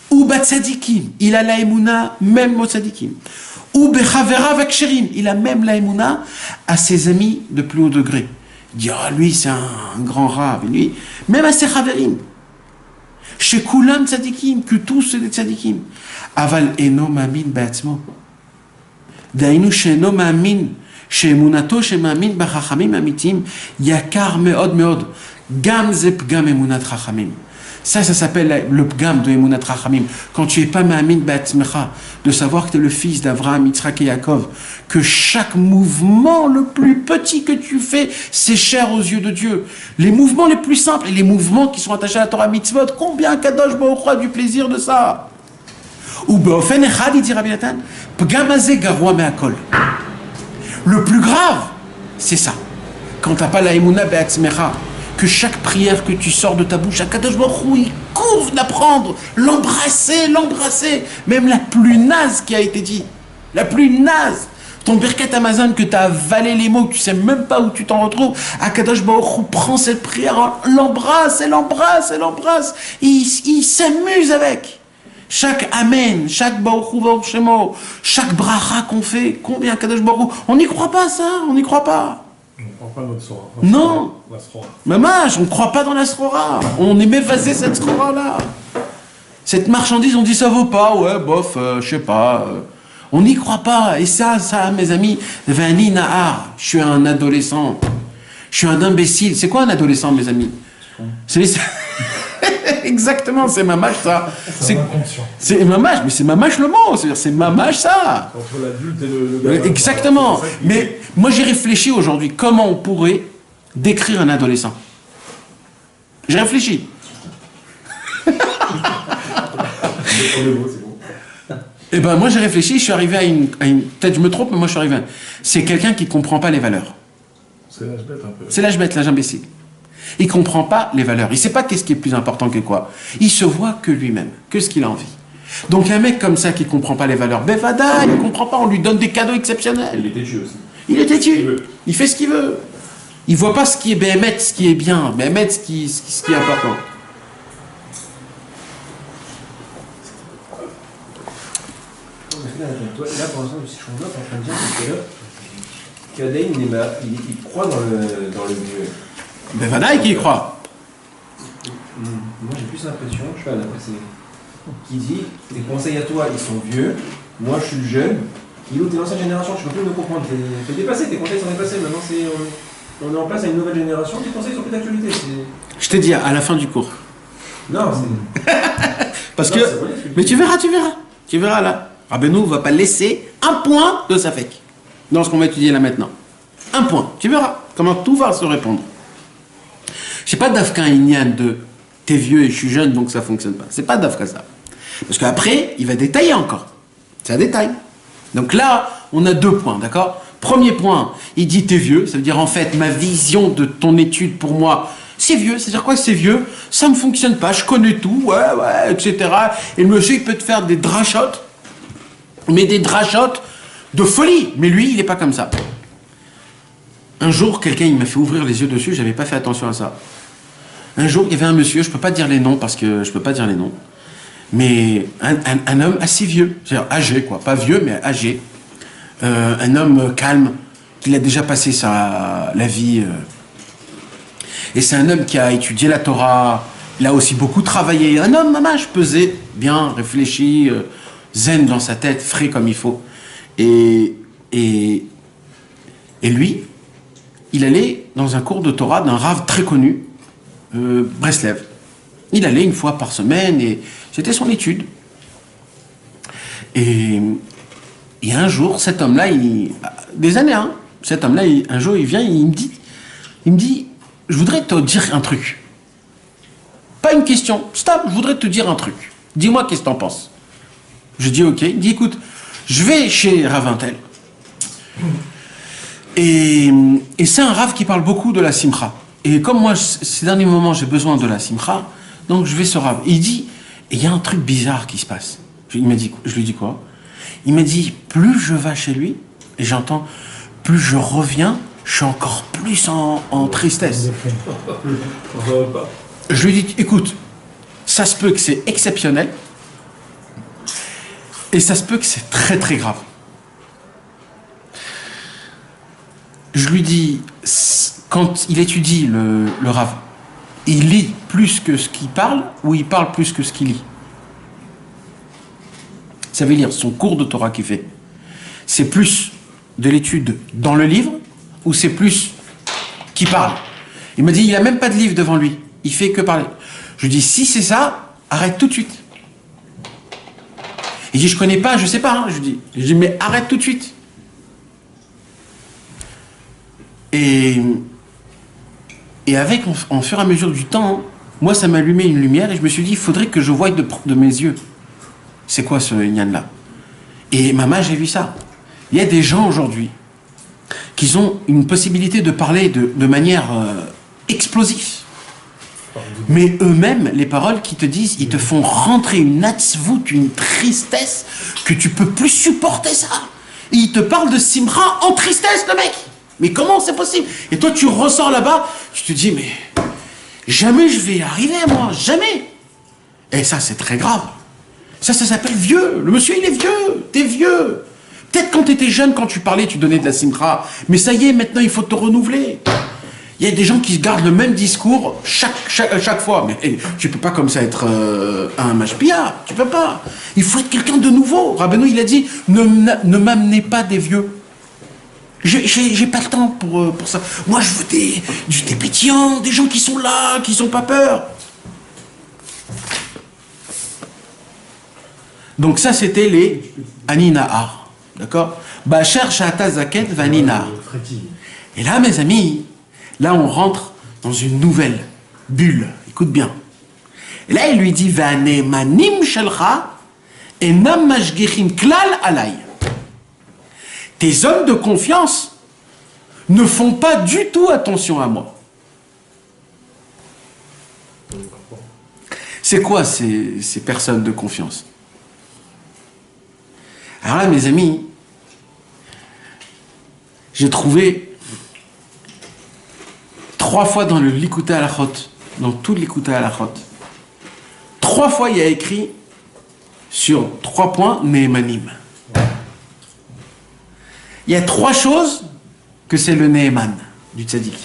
Ou batzadikim, il a la émouna même au tzadikim. Ou bechavera vaksherim, il a même la émouna à ses amis de plus haut degré. Il dit, ah, lui c'est un grand rab, lui, même à ses chaverim. Chez Kulam tzadikim, que tous c'est des tzadikim. Aval eno mamin ba'atzmo. Dainu she'eno mamin, she'emunato she'mamin b'chachamim amitim, yakar me'od me'od. Gam ze pgam emunat chachamim. Ça s'appelle le pgam de Emunat Rachamim. Quand tu n'es pas Ma'amin Ba'atzmecha, de savoir que tu es le fils d'Avraham, Yitzhak et Yaakov, que chaque mouvement le plus petit que tu fais, c'est cher aux yeux de Dieu. Les mouvements les plus simples et les mouvements qui sont attachés à la Torah Mitzvot, combien Kadosh Baruch Hu a du plaisir de ça? Ou Be'ofen Echad, il dit Rabbi Nathan, pgam hazeh garoi me'akol. Le plus grave, c'est ça. Quand tu n'as pas la Emunat Ba'atzmecha, que chaque prière que tu sors de ta bouche, Akadosh Baruch Hu, il court d'apprendre, l'embrasser. Même la plus naze qui a été dit. La plus naze. Ton Birkat Amazon que tu as avalé les mots, que tu sais même pas où tu t'en retrouves, Akadosh Baruch Hu prend cette prière, l'embrasse. Il s'amuse avec. Chaque Amen, chaque Baruch Hu Baruch Shemo, chaque bracha qu'on fait, combien Akadosh Baruch Hu, on n'y croit pas ça, on n'y croit pas. On ne croit pas notre Sora. Non. Mamage, on ne croit pas dans la Srora. On est mévasé cette Srora-là. Cette marchandise, on dit ça vaut pas, ouais, bof, je sais pas. On n'y croit pas. Et ça, mes amis, Vani Nahar, je suis un adolescent. Je suis un imbécile. C'est quoi un adolescent, mes amis? Exactement, c'est mamage ça. C'est mamage, mais c'est mamage le mot. C'est-à-dire, c'est mamage ça. Entre l'adulte et le gamin. Exactement. Mais moi, j'ai réfléchi aujourd'hui comment on pourrait décrire un adolescent. J'ai réfléchi. Et ben moi j'ai réfléchi, je suis arrivé à une peut-être je me trompe, mais moi je suis arrivé à c'est quelqu'un qui ne comprend pas les valeurs. C'est l'âge bête un peu. C'est l'âge bête, l'âge imbécile. Il ne comprend pas les valeurs. Il ne sait pas qu'est-ce qui est plus important que quoi. Il se voit que lui-même, que ce qu'il a envie. Donc un mec comme ça qui comprend pas les valeurs Bevada, il comprend pas, on lui donne des cadeaux exceptionnels. Il était têtu aussi. Il est têtu, il fait ce qu'il veut. Il voit pas ce qui est Béhémet, ce qui est bien, Béhémet, ce qui est important. Là, pour l'instant, si je comprends pas, en train de dire que Adaïn, il croit dans le vieux. Bevada, qui y croit. Moi, j'ai plus l'impression, je sais pas, d'après c'est... qui dit, tes conseils à toi, ils sont vieux, moi, je suis le jeune, il est l'ancienne génération, je peux plus me comprendre, t'es dépassé, tes conseils sont dépassés, maintenant, on est en place à une nouvelle génération, tes conseils sont plus d'actualité. Je t'ai dit à la fin du cours. Non, c'est... Parce non, que... vrai, Mais tu verras là. Rabbeinu va pas laisser un point de sa fake dans ce qu'on va étudier là maintenant. Un point. Tu verras comment tout va se répondre. Je sais pas d'Afka Inyan de t'es vieux et je suis jeune donc ça fonctionne pas. C'est pas d'Afka ça. Parce qu'après, il va détailler encore. C'est un détail. Donc là, on a 2 points, d'accord? Premier point, il dit t'es vieux, ça veut dire en fait ma vision de ton étude pour moi, c'est vieux, c'est-à-dire quoi c'est vieux? Ça me fonctionne pas, je connais tout, ouais, etc. Et le monsieur il peut te faire des drachotes, mais des drachotes de folie. Mais lui, il est pas comme ça. Un jour, quelqu'un il m'a fait ouvrir les yeux dessus, j'avais pas fait attention à ça. Un jour, il y avait un monsieur, je peux pas dire les noms parce que je peux pas dire les noms, mais un homme assez vieux, c'est-à-dire âgé quoi, pas vieux mais âgé. Un homme calme, qui a déjà passé la vie. Et c'est un homme qui a étudié la Torah, il a aussi beaucoup travaillé. Un homme, mamache, pesé, bien, réfléchi, zen dans sa tête, frais comme il faut. Et lui, il allait dans un cours de Torah d'un rave très connu, Breslev. Il allait une fois par semaine et c'était son étude. Et un jour, cet homme-là, des années, hein, cet homme-là, un jour, il vient, il me dit, je voudrais te dire un truc. Pas une question, stop, je voudrais te dire un truc. Dis-moi qu'est-ce que t'en penses. Je dis ok, il dit écoute, je vais chez Ravintel. Et c'est un Rav qui parle beaucoup de la Simcha. Et comme moi, ces derniers moments, j'ai besoin de la Simcha, donc je vais ce Rav. Il dit, et il y a un truc bizarre qui se passe. Je lui dis quoi? Il m'a dit, plus je vais chez lui, et j'entends, plus je reviens, je suis encore plus en tristesse. Je lui dis, écoute, ça se peut que c'est exceptionnel, et ça se peut que c'est très très grave. Je lui dis, quand il étudie le Rav, il lit plus que ce qu'il parle, ou il parle plus que ce qu'il lit? Ça veut dire son cours de Torah qu'il fait, c'est plus de l'étude dans le livre ou c'est plus qui parle? Il me dit il n'a même pas de livre devant lui, il fait que parler. Je lui dis si c'est ça, arrête tout de suite. Il dit je connais pas, je sais pas. Hein. Je dis mais arrête tout de suite. Et avec en fur et à mesure du temps, moi ça m'a allumé une lumière et je me suis dit il faudrait que je voie de mes yeux. C'est quoi ce Inyan-là? Et maman, j'ai vu ça. Il y a des gens aujourd'hui qui ont une possibilité de parler de manière explosive. Mais eux-mêmes, les paroles qui te disent, ils te font rentrer une atzvout, une tristesse, que tu peux plus supporter ça. Et ils te parlent de Simcha en tristesse, le mec. Mais comment c'est possible? Et toi, tu ressors là-bas, tu te dis, mais jamais je vais y arriver, moi, jamais. Et ça, c'est très grave. Ça s'appelle vieux. Le monsieur, il est vieux. T'es vieux. Peut-être quand t'étais jeune, quand tu parlais, tu donnais de la simcha. Mais ça y est, maintenant, il faut te renouveler. Il y a des gens qui gardent le même discours chaque fois. Mais tu peux pas comme ça être un mashpia. Tu peux pas. Il faut être quelqu'un de nouveau. Rabbeinu, il a dit, ne m'amenez pas des vieux. J'ai pas le temps pour ça. Moi, je veux des pétillants, des gens qui sont là, qui n'ont pas peur. Donc ça, c'était les Aninahar. D'accord? Bacher Shata Zaket Vaninahar. Et là, mes amis, là, on rentre dans une nouvelle bulle. Écoute bien. Et là, il lui dit Vanemanim Shelcha enam mashgechin klal alay. Tes hommes de confiance ne font pas du tout attention à moi. C'est quoi ces personnes de confiance? Alors là, mes amis, j'ai trouvé 3 fois dans le Likutei Halachot, dans tout le Likutei Halachot, 3 fois il y a écrit sur 3 points Ne'emanim. Il y a 3 choses que c'est le Ne'eman du tzaddik.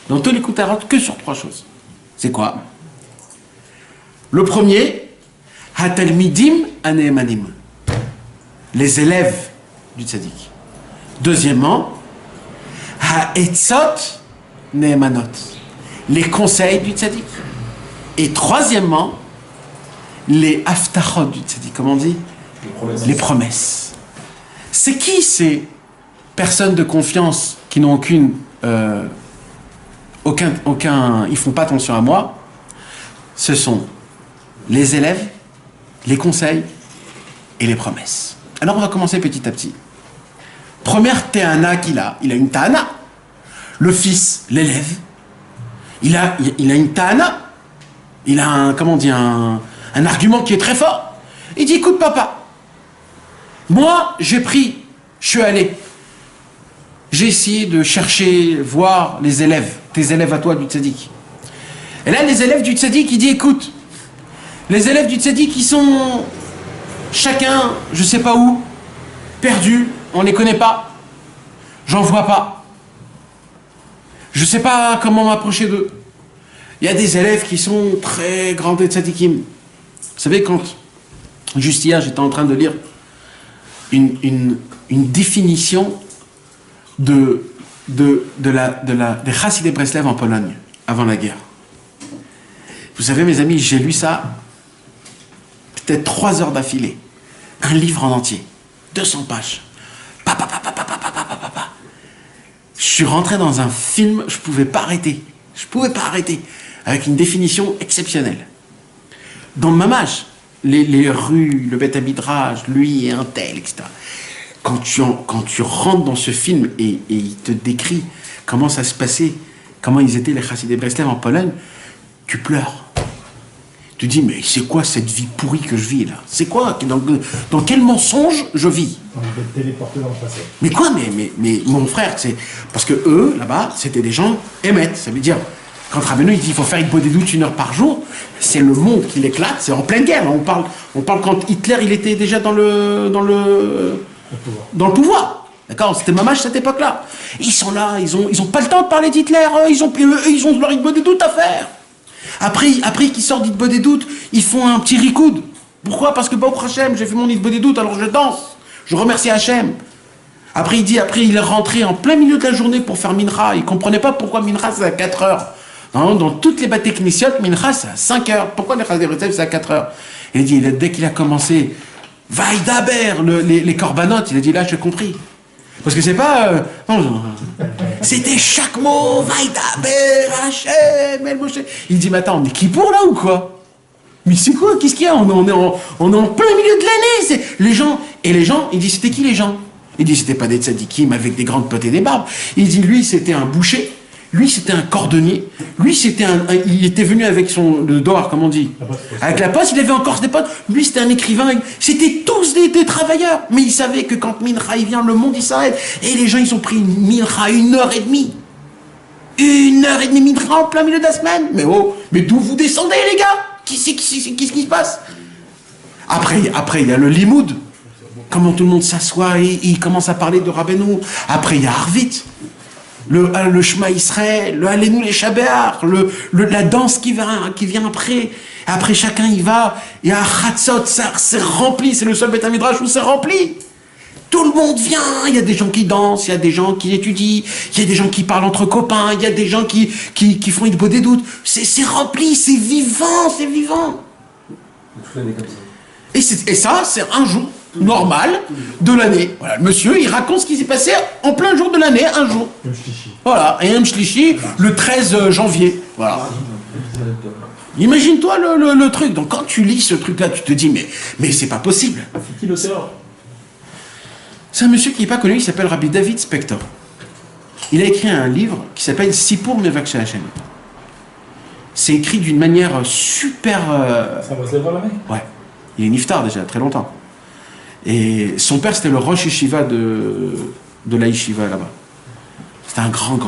Dans tous les Likutei Halachot, que sur 3 choses. C'est quoi? Le premier, Hatalmidim Ane'emanim. Les élèves du tzaddik. Deuxièmement, Ha'etzot Ne'emanot. Les conseils du tzaddik. Et troisièmement, les Haftachot du tzaddik. Comment on dit? Les promesses. C'est qui ces personnes de confiance qui n'ont ils font pas attention à moi? Ce sont les élèves, les conseils et les promesses. Alors on va commencer petit à petit. Première Théana qu'il a, il a une Théana. Le fils, l'élève, il a une Théana. Il a un argument qui est très fort. Il dit, écoute papa, moi je suis allé, j'ai essayé de chercher, voir les élèves, tes élèves à toi du tzaddik. Et là les élèves du tzaddik, il dit, écoute, les élèves du tzaddik, ils sont chacun, je sais pas où, perdus, on les connaît pas, j'en vois pas. Je sais pas comment m'approcher d'eux. Il y a des élèves qui sont très grands des tzaddikim. Vous savez, quand, juste hier, j'étais en train de lire une définition des Chassidei Breslev en Pologne, avant la guerre. Vous savez, mes amis, j'ai lu ça peut-être 3 heures d'affilée. Un livre en entier. 200 pages. Je suis rentré dans un film, je pouvais pas arrêter. Avec une définition exceptionnelle. Dans Mamash, les rues, le Beth Midrash, lui et un tel, etc. Quand tu rentres dans ce film et il te décrit comment ça se passait, comment ils étaient les Chassidei Breslev en Pologne, tu pleures. Tu dis, mais c'est quoi cette vie pourrie que je vis là? C'est quoi? Dans quel mensonge je vis? On va être téléporté dans le passé. Mais quoi? Mais mon frère, c'est... Parce que eux, là-bas, c'était des gens émettent. Ça veut dire, quand Rabbeinu, il dit, il faut faire une des doutes 1 heure par jour, c'est le monde qui l'éclate, c'est en pleine guerre. On parle quand Hitler, il était déjà dans le pouvoir. D'accord? C'était Mamash cette époque-là. Ils sont là, ils ont pas le temps de parler d'Hitler, ils ont leur Hitbod des doutes à faire. Après qu'ils sortent d'Hitbod des doutes, ils font un petit rikoud. Pourquoi? Parce que Baruch Hashem, j'ai fait mon Hitbod des doutes, alors je danse. Je remercie Hashem. Après il est rentré en plein milieu de la journée pour faire Mincha. Il comprenait pas pourquoi Mincha c'est à 4 heures. Non, dans toutes les bâtés knissiotes, Mincha c'est à 5 heures. Pourquoi les Chassidei Breslev c'est à 4 heures? Il dit, dès qu'il a commencé, Vaïdaber, les corbanotes, il a dit, là j'ai compris. Parce que c'est pas... c'était chaque mot, Vaïdaber, Hachem, El Moshe. Il dit, mais attends, on est qui pour là ou quoi? Mais c'est quoi? Qu'est-ce qu'il y a? On est en plein milieu de l'année. Les gens, il dit, c'était qui les gens? Il dit, c'était pas des tzadikim avec des grandes potes et des barbes. Il dit, lui, c'était un boucher. Lui, c'était un cordonnier. Lui, il était venu avec le doar, comme on dit. Avec la poste, il avait encore des potes. Lui, c'était un écrivain. C'était tous des travailleurs. Mais il savait que quand Mincha, il vient, le monde, il s'arrête. Et les gens, ils ont pris une Mincha 1h30. 1h30 Mincha en plein milieu de la semaine. Mais d'où vous descendez, les gars? Qu'est-ce qui se passe? Après, il y a le limoud. Comment tout le monde s'assoit et il commence à parler de Rabbeinu. Après, il y a Arvit. Le Shema Israël, le Allénou les Shabéar, la danse qui vient après. Après, chacun y va. Il y a Chatzot, c'est rempli. C'est le seul Beth Midrash où c'est rempli. Tout le monde vient. Il y a des gens qui dansent, il y a des gens qui étudient, il y a des gens qui parlent entre copains, il y a des gens qui font Hitbod des doutes. C'est rempli, c'est vivant, c'est vivant. Toute l'année comme ça. Et ça, c'est un jour normal de l'année. Voilà, le monsieur, il raconte ce qui s'est passé en plein jour de l'année, un jour. Voilà, et un shlishi, le 13 janvier. Voilà. Imagine-toi le truc. Donc quand tu lis ce truc-là, tu te dis, mais c'est pas possible. C'est qui l'auteur? C'est un monsieur qui n'est pas connu, il s'appelle Rabbi David Spector. Il a écrit un livre qui s'appelle Sipur Mevakshei Hashem. C'est écrit d'une manière super... Ça va se lever la main? Ouais. Il est niftar déjà, très longtemps. Et son père, c'était le Rosh Yeshiva de la Yeshiva là-bas. C'était un grand.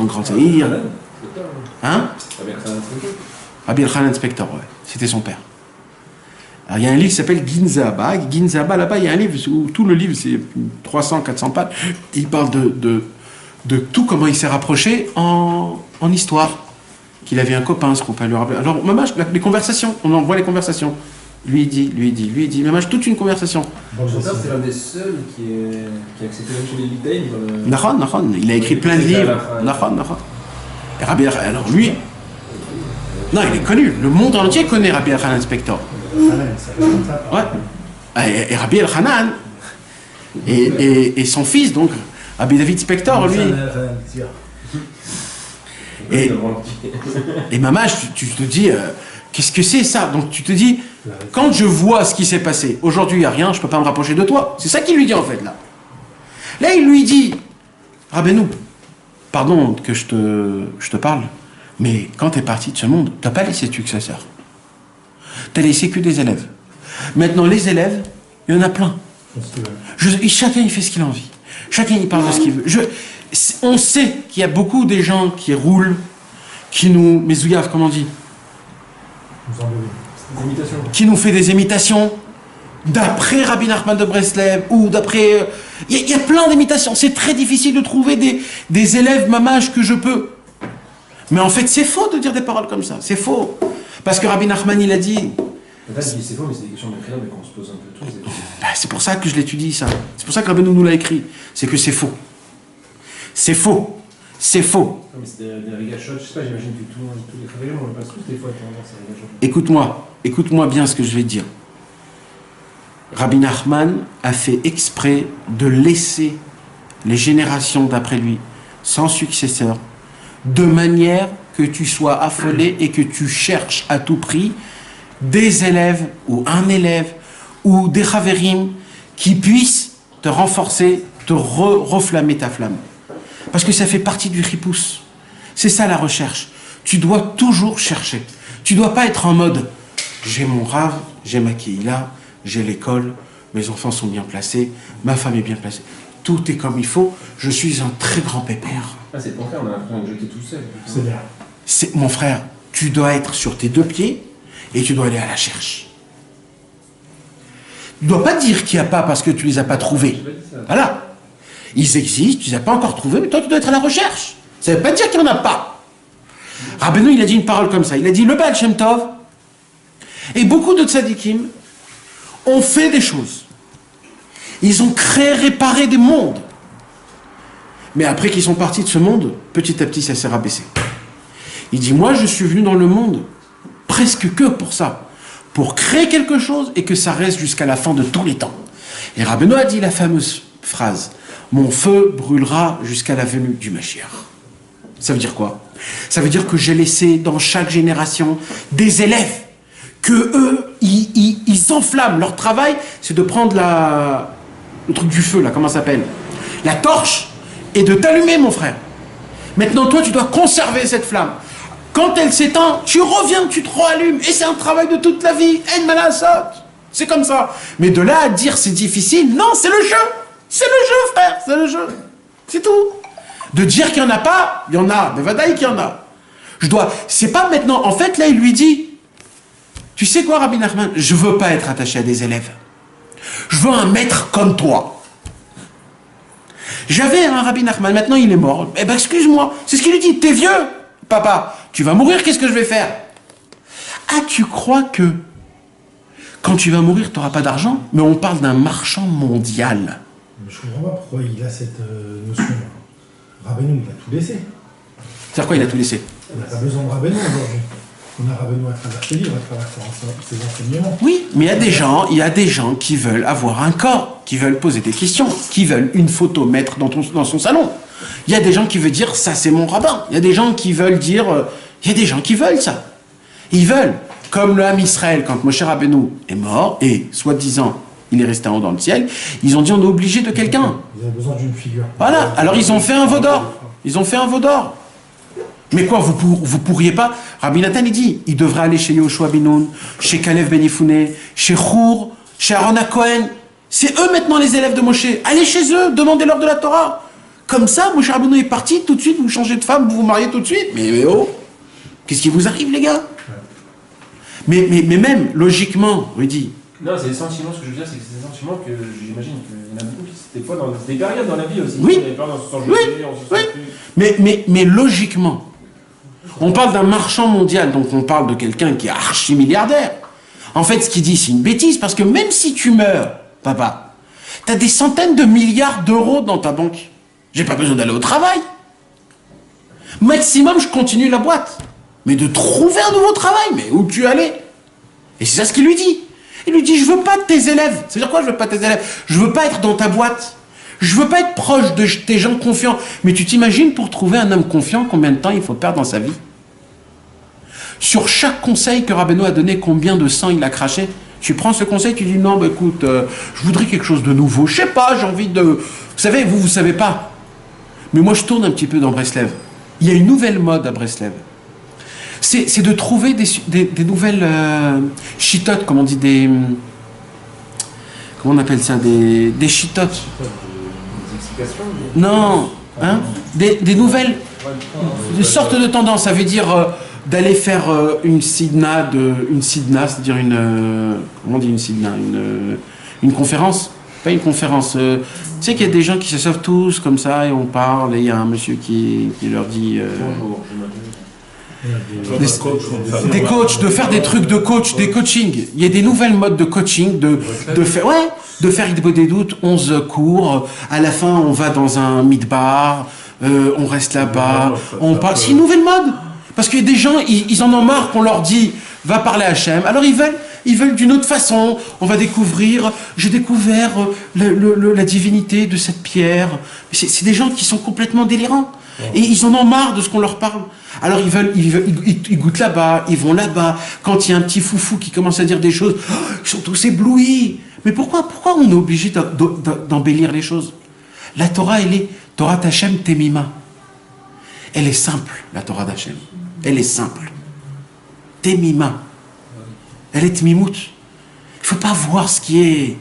Hein? Rabbi Elchanan Spector, ouais. C'était son père. Alors, il y a un livre qui s'appelle Ginza Abba. Ginza Abba, là-bas, il y a un livre où tout le livre, c'est 300, 400 pages. Il parle de tout, comment il s'est rapproché en histoire. Qu'il avait un copain, ce qu'on peut lui rappeler. Alors, Mamash, les conversations, on envoie les conversations. Lui dit. Mamash, toute une conversation. Son père, c'est l'un des seuls qui a accepté même chez les Lidaïm. Nahon, il a écrit plein de livres. Nahon. Et Rabbi Elchanan, alors lui, non, il est connu. Le monde entier connaît Rabbi Elchanan Spector. Ouais. Et Rabbi Elchanan et son fils, donc, Rabbi David Spector, lui. Et Mamash, tu te dis, qu'est-ce que c'est ça? Donc tu te dis, quand je vois ce qui s'est passé, aujourd'hui il n'y a rien, je ne peux pas me rapprocher de toi. C'est ça qu'il lui dit en fait là. Là il lui dit, Rabbeinu, pardon que je te parle, mais quand tu es parti de ce monde, tu n'as pas laissé de successeurs. Tu as laissé que des élèves. Maintenant les élèves, il y en a plein. Chacun il fait ce qu'il a envie. Chacun il parle de ce qu'il veut. On sait qu'il y a beaucoup de gens qui roulent, qui nous... Mezouyav, comment on dit? Qui nous fait des imitations d'après Rabbi Nachman de Breslev ou d'après... Il y a plein d'imitations. C'est très difficile de trouver des élèves mamages que je peux. Mais en fait, c'est faux de dire des paroles comme ça. C'est faux. Parce que Rabbi Nachman, il a dit... C'est faux, mais c'est des questions de prénom, mais qu'on se pose un peu tous. C'est pour ça que je l'étudie, ça. C'est pour ça que Rabbi nous l'a écrit. C'est que c'est faux. C'est faux. C'est faux. Non, mais c'est des rigachotes, je sais pas, j'imagine que tous les travailleurs, on le passe tous des fois dans ces rigachotes. Écoute-moi bien ce que je vais te dire. Rabbi Nachman a fait exprès de laisser les générations d'après lui sans successeur, de manière que tu sois affolé et que tu cherches à tout prix des élèves ou un élève ou des chaverim qui puissent te renforcer, te reflammer ta flamme. Parce que ça fait partie du ripous. C'est ça la recherche. Tu dois toujours chercher. Tu ne dois pas être en mode j'ai mon rave, j'ai ma kihila, j'ai l'école, mes enfants sont bien placés, ma femme est bien placée. Tout est comme il faut, je suis un très grand pépère. Ah, c'est le contraire, on a l'impression de jeter tout seul. C'est bien. Mon frère, tu dois être sur tes deux pieds et tu dois aller à la cherche. Tu ne dois pas dire qu'il n'y a pas parce que tu ne les as pas trouvés. Voilà. Ils existent, tu ne les as pas encore trouvés, mais toi tu dois être à la recherche. Ça ne veut pas dire qu'il n'y en a pas. Rabbeinu, il a dit une parole comme ça. Il a dit, le Baal Shem Tov et beaucoup de tzadikim ont fait des choses. Ils ont créé, réparé des mondes. Mais après qu'ils sont partis de ce monde, petit à petit, ça s'est rabaissé. Il dit, moi, je suis venu dans le monde presque que pour ça. Pour créer quelque chose et que ça reste jusqu'à la fin de tous les temps. Et Rabbeinu a dit la fameuse phrase, mon feu brûlera jusqu'à la venue du Mashiach. Ça veut dire quoi? Ça veut dire que j'ai laissé dans chaque génération des élèves que eux, ils s'enflamment. Leur travail, c'est de prendre le truc du feu, là, comment ça s'appelle? La torche, et de t'allumer, mon frère. Maintenant, toi, tu dois conserver cette flamme. Quand elle s'éteint, tu reviens, tu te rallumes. Et c'est un travail de toute la vie. En malasot. C'est comme ça. Mais de là à dire c'est difficile, non, c'est le jeu. C'est le jeu, frère, c'est le jeu. C'est tout. De dire qu'il n'y en a pas, il y en a. Mais vadaï qu'il y en a. C'est pas maintenant. En fait, là, il lui dit, tu sais quoi, Rabbi Nachman, je veux pas être attaché à des élèves. Je veux un maître comme toi. J'avais un Rabbi Nachman, maintenant il est mort. Eh ben, excuse-moi, c'est ce qu'il lui dit. T'es vieux, papa. Tu vas mourir, qu'est-ce que je vais faire? Ah, tu crois que quand tu vas mourir, tu n'auras pas d'argent? Mais on parle d'un marchand mondial. Mais je comprends pas pourquoi il a cette notion. Rabbeinu, il a tout laissé. C'est-à-dire quoi, il a tout laissé? On n'a pas besoin de Rabbeinu aujourd'hui. On a Rabbeinu à travers ses livres, à travers ses enseignements. Oui, mais il y a des gens qui veulent avoir un corps, qui veulent poser des questions, qui veulent une photo mettre dans son salon. Il y a des gens qui veulent dire, ça c'est mon rabbin. Il y a des gens qui veulent dire, il y a des gens qui veulent ça. Ils veulent, comme le Ham Israël, quand Moshe Rabbeinu est mort, et soi-disant, il est resté en haut dans le ciel, ils ont dit, on est obligé de quelqu'un. Ils avaient besoin d'une figure. Voilà, alors ils ont fait un veau d'or. Ils ont fait un veau d'or. Mais quoi, vous pourriez pas... Rabbi Nathan, il dit, il devrait aller chez Yoshua Ben Nun, chez Kalev Ben Yefune, chez Chour, chez Aaron HaKohen. C'est eux maintenant les élèves de Moshe. Allez chez eux, demandez-leur de la Torah. Comme ça, Moshe Rabbeinu est parti, tout de suite, vous changez de femme, vous vous mariez tout de suite. Mais oh, qu'est-ce qui vous arrive, les gars? Mais même, logiquement, Rudy. Non, c'est des sentiments, ce que je veux dire, c'est que c'est des sentiments que j'imagine qu'il y en a beaucoup qui, des fois, dans des périodes dans la vie aussi. Oui. Il y a des périodes où on se sent jeté, on se sent plus. Mais logiquement, on parle d'un marchand mondial, donc on parle de quelqu'un qui est archi-milliardaire. En fait, ce qu'il dit, c'est une bêtise, parce que même si tu meurs, papa, t'as des centaines de milliards d'euros dans ta banque. J'ai pas besoin d'aller au travail. Maximum, je continue la boîte. Mais de trouver un nouveau travail, mais où tu allais? Et c'est ça ce qu'il lui dit. Il lui dit, je veux pas de tes élèves. C'est-à-dire quoi, je veux pas de tes élèves? Je veux pas être dans ta boîte. Je veux pas être proche de tes gens confiants. Mais tu t'imagines, pour trouver un homme confiant, combien de temps il faut perdre dans sa vie? Sur chaque conseil que Rabbeinu a donné, combien de sang il a craché? Tu prends ce conseil, tu dis, non, bah, écoute, je voudrais quelque chose de nouveau. Je sais pas, j'ai envie de... Vous savez, vous savez pas. Mais moi, je tourne un petit peu dans Breslev. Il y a une nouvelle mode à Breslev. C'est de trouver des nouvelles chitotes, comme on dit, comment on appelle ça, des chitotes. Des explications. Non, hein, des nouvelles, des sortes de tendances. Ça veut dire d'aller faire une sidna, c'est-à-dire comment on dit une sidna, une conférence. Pas une conférence. Tu sais qu'il y a des gens qui se savent tous comme ça et on parle et il y a un monsieur qui leur dit. Des coachs, de faire des trucs de coach, des coachings. Il y a des nouvelles modes de coaching, de faire des doutes, 11 cours. À la fin, on va dans un midbar, on reste là-bas, on parle. C'est une nouvelle mode. Parce qu'il y a des gens, ils en ont marre qu'on leur dit, va parler à Hachem. Alors ils veulent d'une autre façon. On va découvrir, j'ai découvert la divinité de cette pierre. C'est des gens qui sont complètement délirants. Et ils en ont marre de ce qu'on leur parle. Alors ils goûtent là-bas, ils vont là-bas. Quand il y a un petit foufou qui commence à dire des choses, ils sont tous éblouis. Mais pourquoi on est obligé d'embellir les choses? La Torah, elle est Torah Hashem Temima. Elle est simple, la Torah d'Hachem. Elle est simple. Temima. Elle est Tmimout. Il ne faut pas voir ce qui est...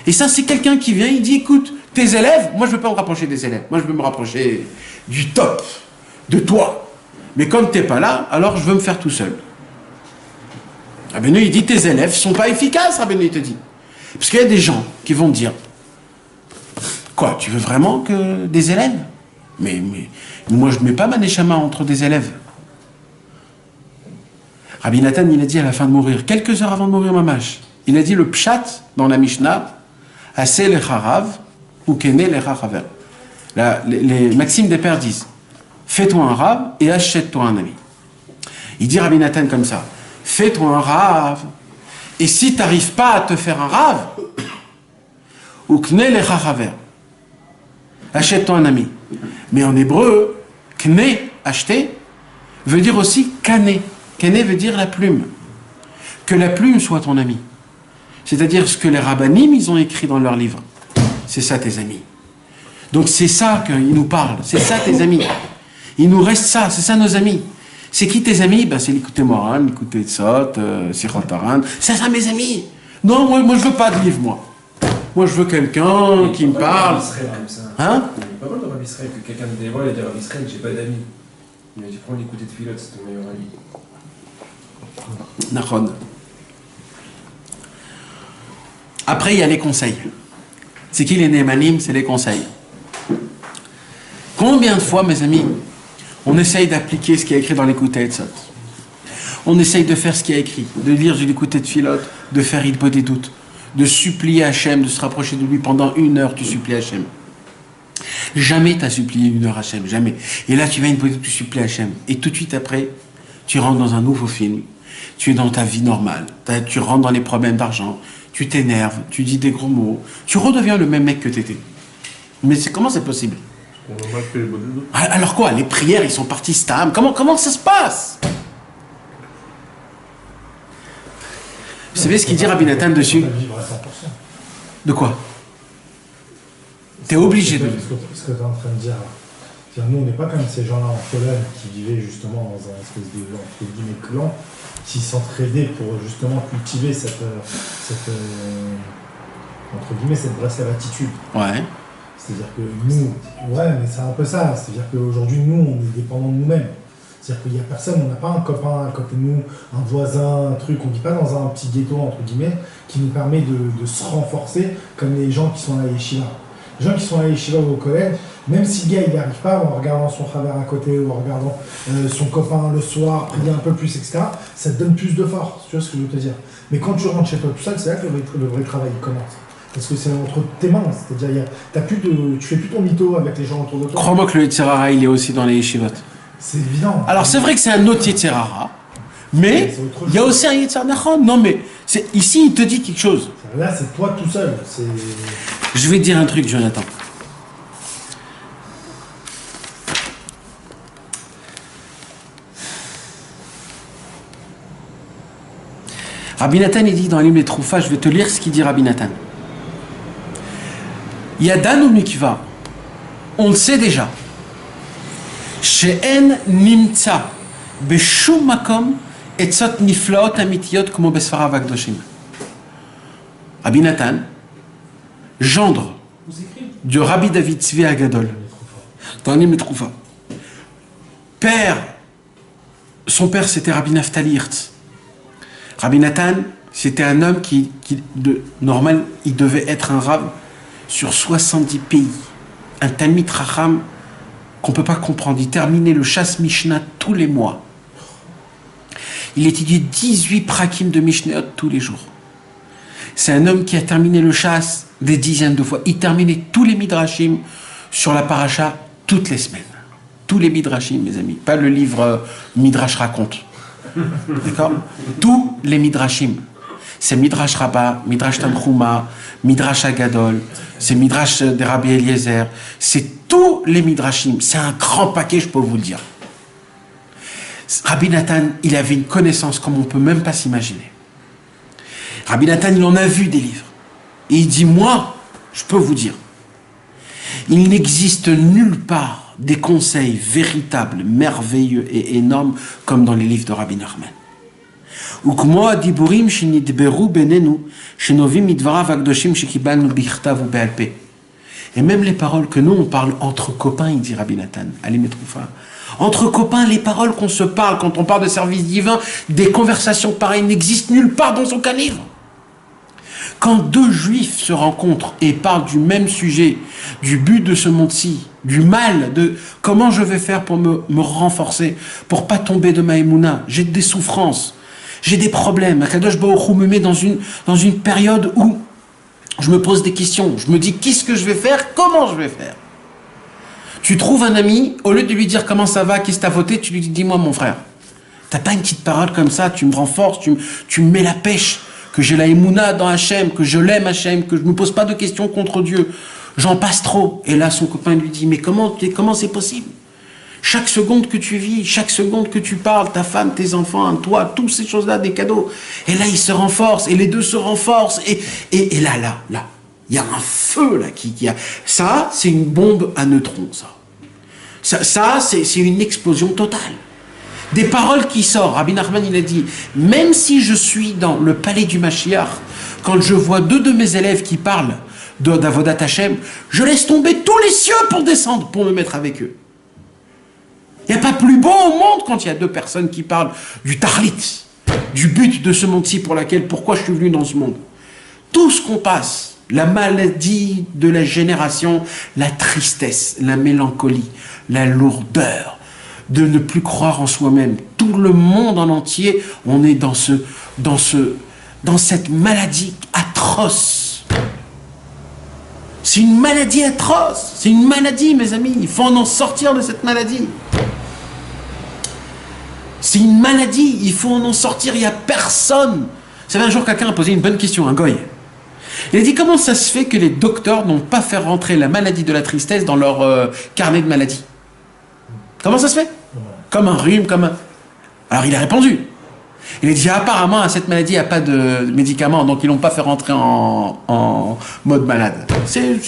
Et ça, c'est quelqu'un qui vient, il dit, écoute, tes élèves, moi je ne veux pas me rapprocher des élèves. Moi je veux me rapprocher du top, de toi. Mais comme tu n'es pas là, alors je veux me faire tout seul. Rabbeinu, il dit, tes élèves ne sont pas efficaces, Rabbeinu, il te dit. Parce qu'il y a des gens qui vont te dire, quoi, tu veux vraiment que des élèves? Mais moi je ne mets pas ma neshama entre des élèves. Rabbi Nathan, il a dit à la fin de mourir, quelques heures avant de mourir, mamash, il a dit le pshat dans la Mishnah, assez le harav, ou kene le haraver. Les maximes des pères disent, fais-toi un rave et achète-toi un ami. Il dit Rabbi Nathan comme ça, fais-toi un rave, et si tu n'arrives pas à te faire un rave, ou kene le haraver, achète-toi un ami. Mais en hébreu, kne, acheter, veut dire aussi kane. Kane veut dire la plume. Que la plume soit ton ami. C'est-à-dire ce que les rabbanim, ils ont écrit dans leurs livres. C'est ça tes amis. Donc c'est ça qu'ils nous parlent. C'est ça tes amis. Il nous reste ça. C'est ça nos amis. C'est qui tes amis? Ben, c'est l'écouter Moran, l'écouter Tzot, Sichotaran. C'est ça mes amis. Non, moi je veux pas de livre, moi. Moi je veux quelqu'un qui me parle. Hein? Pas mal de Rabbi Israël que quelqu'un de dévoile et de Rabbi Israël, j'ai pas d'amis. Il m'a dit prends l'écouter de Philot, c'est ton meilleur ami. Nachon. Après, il y a les conseils. C'est qui les Némanim? C'est les conseils. Combien de fois, mes amis, on essaye d'appliquer ce qui est écrit dans l'écoute Etzot? On essaye de faire ce qui est écrit, de lire l'écoute de Philot, de faire Idbo des doutes, de supplier Hachem, de se rapprocher de lui pendant 1 heure, tu supplies Hachem. Jamais tu as supplié 1 heure Hachem, jamais. Et là, tu vas une tu supplies Hachem. Et tout de suite après, tu rentres dans un nouveau film. Tu es dans ta vie normale. Tu rentres dans les problèmes d'argent. Tu t'énerves. Tu dis des gros mots. Tu redeviens le même mec que tu étais. Mais comment c'est possible? Alors quoi? Les prières, ils sont partis stam. Comment ça se passe? Vous savez ce qu'il dit Rabbi Nathan dessus? De quoi? T'es obligé de... Ce que tu es en train de dire, nous, on n'est pas comme ces gens-là en Pologne qui vivaient justement dans un espèce de entre guillemets, clan, qui s'entraidaient pour justement cultiver entre guillemets, cette Breslev-attitude. Ouais. C'est-à-dire que nous, ouais, mais c'est un peu ça. C'est-à-dire qu'aujourd'hui, nous, on est dépendants de nous-mêmes. C'est-à-dire qu'il n'y a personne, on n'a pas un copain à côté de nous, un voisin, un truc, on ne vit pas dans un petit ghetto, entre guillemets, qui nous permet de se renforcer comme les gens qui sont à la yeshiva. Les gens qui sont à la yeshiva ou au collège, même si le gars il n'y arrive pas en regardant son travers à côté ou en regardant son copain le soir, prier un peu plus, etc., ça te donne plus de force, tu vois ce que je veux te dire. Mais quand tu rentres chez toi tout seul, c'est là que le vrai travail commence. Parce que c'est entre tes mains, c'est-à-dire tu fais plus ton mytho avec les gens autour de toi. Crois-moi que le Yetzirara, il est aussi dans les yeshivot. C'est évident. Alors c'est vrai que c'est un autre Yetzirara, mais il y a aussi un Yetzirara. Non mais, ici il te dit quelque chose. Là c'est toi tout seul. Je vais te dire un truc, Jonathan. Rabbi Nathan, il dit dans l'hymne Troufa, je vais te lire ce qu'il dit Rabbi Nathan. Yadan ou Mikva, on le sait déjà. She'en nimtza beshum makom etzot niflaot amitiyot como besfarav hakdoshim. Rabbi Nathan, gendre de Rabbi David Tzvi Agadol, dans l'hymne Troufa. Son père c'était Rabbi Naftali Hirtz. Rabbi Nathan, c'était un homme normal, il devait être un rave sur 70 pays. Un Talmid Racham qu'on ne peut pas comprendre. Il terminait le chasse Mishnah tous les mois. Il étudiait 18 prakim de Mishnah tous les jours. C'est un homme qui a terminé le chasse des dizaines de fois. Il terminait tous les midrashim sur la paracha toutes les semaines. Tous les midrashim, mes amis. Pas le livre Midrash raconte. D'accord? Tous les midrashim. C'est Midrash Rabbah, Midrash Tanchuma, Midrash Agadol, c'est Midrash de Rabbi Eliezer, c'est tous les midrashim. C'est un grand paquet, je peux vous le dire. Rabbi Nathan, il avait une connaissance comme on ne peut même pas s'imaginer. Rabbi Nathan, il en a vu des livres. Et il dit, moi, je peux vous dire, il n'existe nulle part des conseils véritables, merveilleux et énormes comme dans les livres de Rabbi Nachman. Et même les paroles que nous on parle entre copains, il dit Rabbi Nathan, entre copains, les paroles qu'on se parle quand on parle de service divin, des conversations pareilles n'existent nulle part dans aucun livre. Quand deux juifs se rencontrent et parlent du même sujet, du but de ce monde-ci, du mal, de comment je vais faire pour me renforcer, pour pas tomber de ma émouna, j'ai des souffrances, j'ai des problèmes, Akadosh Baruch Hu me met dans une période où je me pose des questions, je me dis qu'est-ce que je vais faire, comment je vais faire. Tu trouves un ami, au lieu de lui dire comment ça va, qu'est-ce que t'as voté, tu lui dis dis-moi mon frère, t'as pas une petite parole comme ça, tu me renforces, tu me mets la pêche, que j'ai la émouna dans Hachem, que je l'aime Hachem, que je ne me pose pas de questions contre Dieu. J'en passe trop. Et là, son copain lui dit, mais comment c'est possible? Chaque seconde que tu vis, chaque seconde que tu parles, ta femme, tes enfants, toi, toutes ces choses-là, des cadeaux. Et là, ils se renforcent, et les deux se renforcent. Et là, il y a un feu, là, qui a... Ça, c'est une bombe à neutrons, ça. Ça, c'est une explosion totale. Des paroles qui sortent. Rabbi Nachman, il a dit, même si je suis dans le palais du Mashiach, quand je vois deux de mes élèves qui parlent d'Avodat Hashem, je laisse tomber tous les cieux pour descendre, pour me mettre avec eux. Il n'y a pas plus beau au monde quand il y a deux personnes qui parlent du Tahlit, du but de ce monde-ci pourquoi je suis venu dans ce monde. Tout ce qu'on passe, la maladie de la génération, la tristesse, la mélancolie, la lourdeur, de ne plus croire en soi-même. Tout le monde en entier, on est dans cette maladie atroce. C'est une maladie atroce. C'est une maladie, mes amis. Il faut en sortir de cette maladie. C'est une maladie. Il faut en sortir. Il n'y a personne. Vous savez, un jour, quelqu'un a posé une bonne question, un goy. Il a dit, comment ça se fait que les docteurs n'ont pas fait rentrer la maladie de la tristesse dans leur carnet de maladie? Comment ça se fait? Comme un rhume, comme un... Alors il a répondu. Il a dit apparemment à cette maladie il n'y a pas de médicaments, donc ils l'ont pas fait rentrer en mode malade. C'est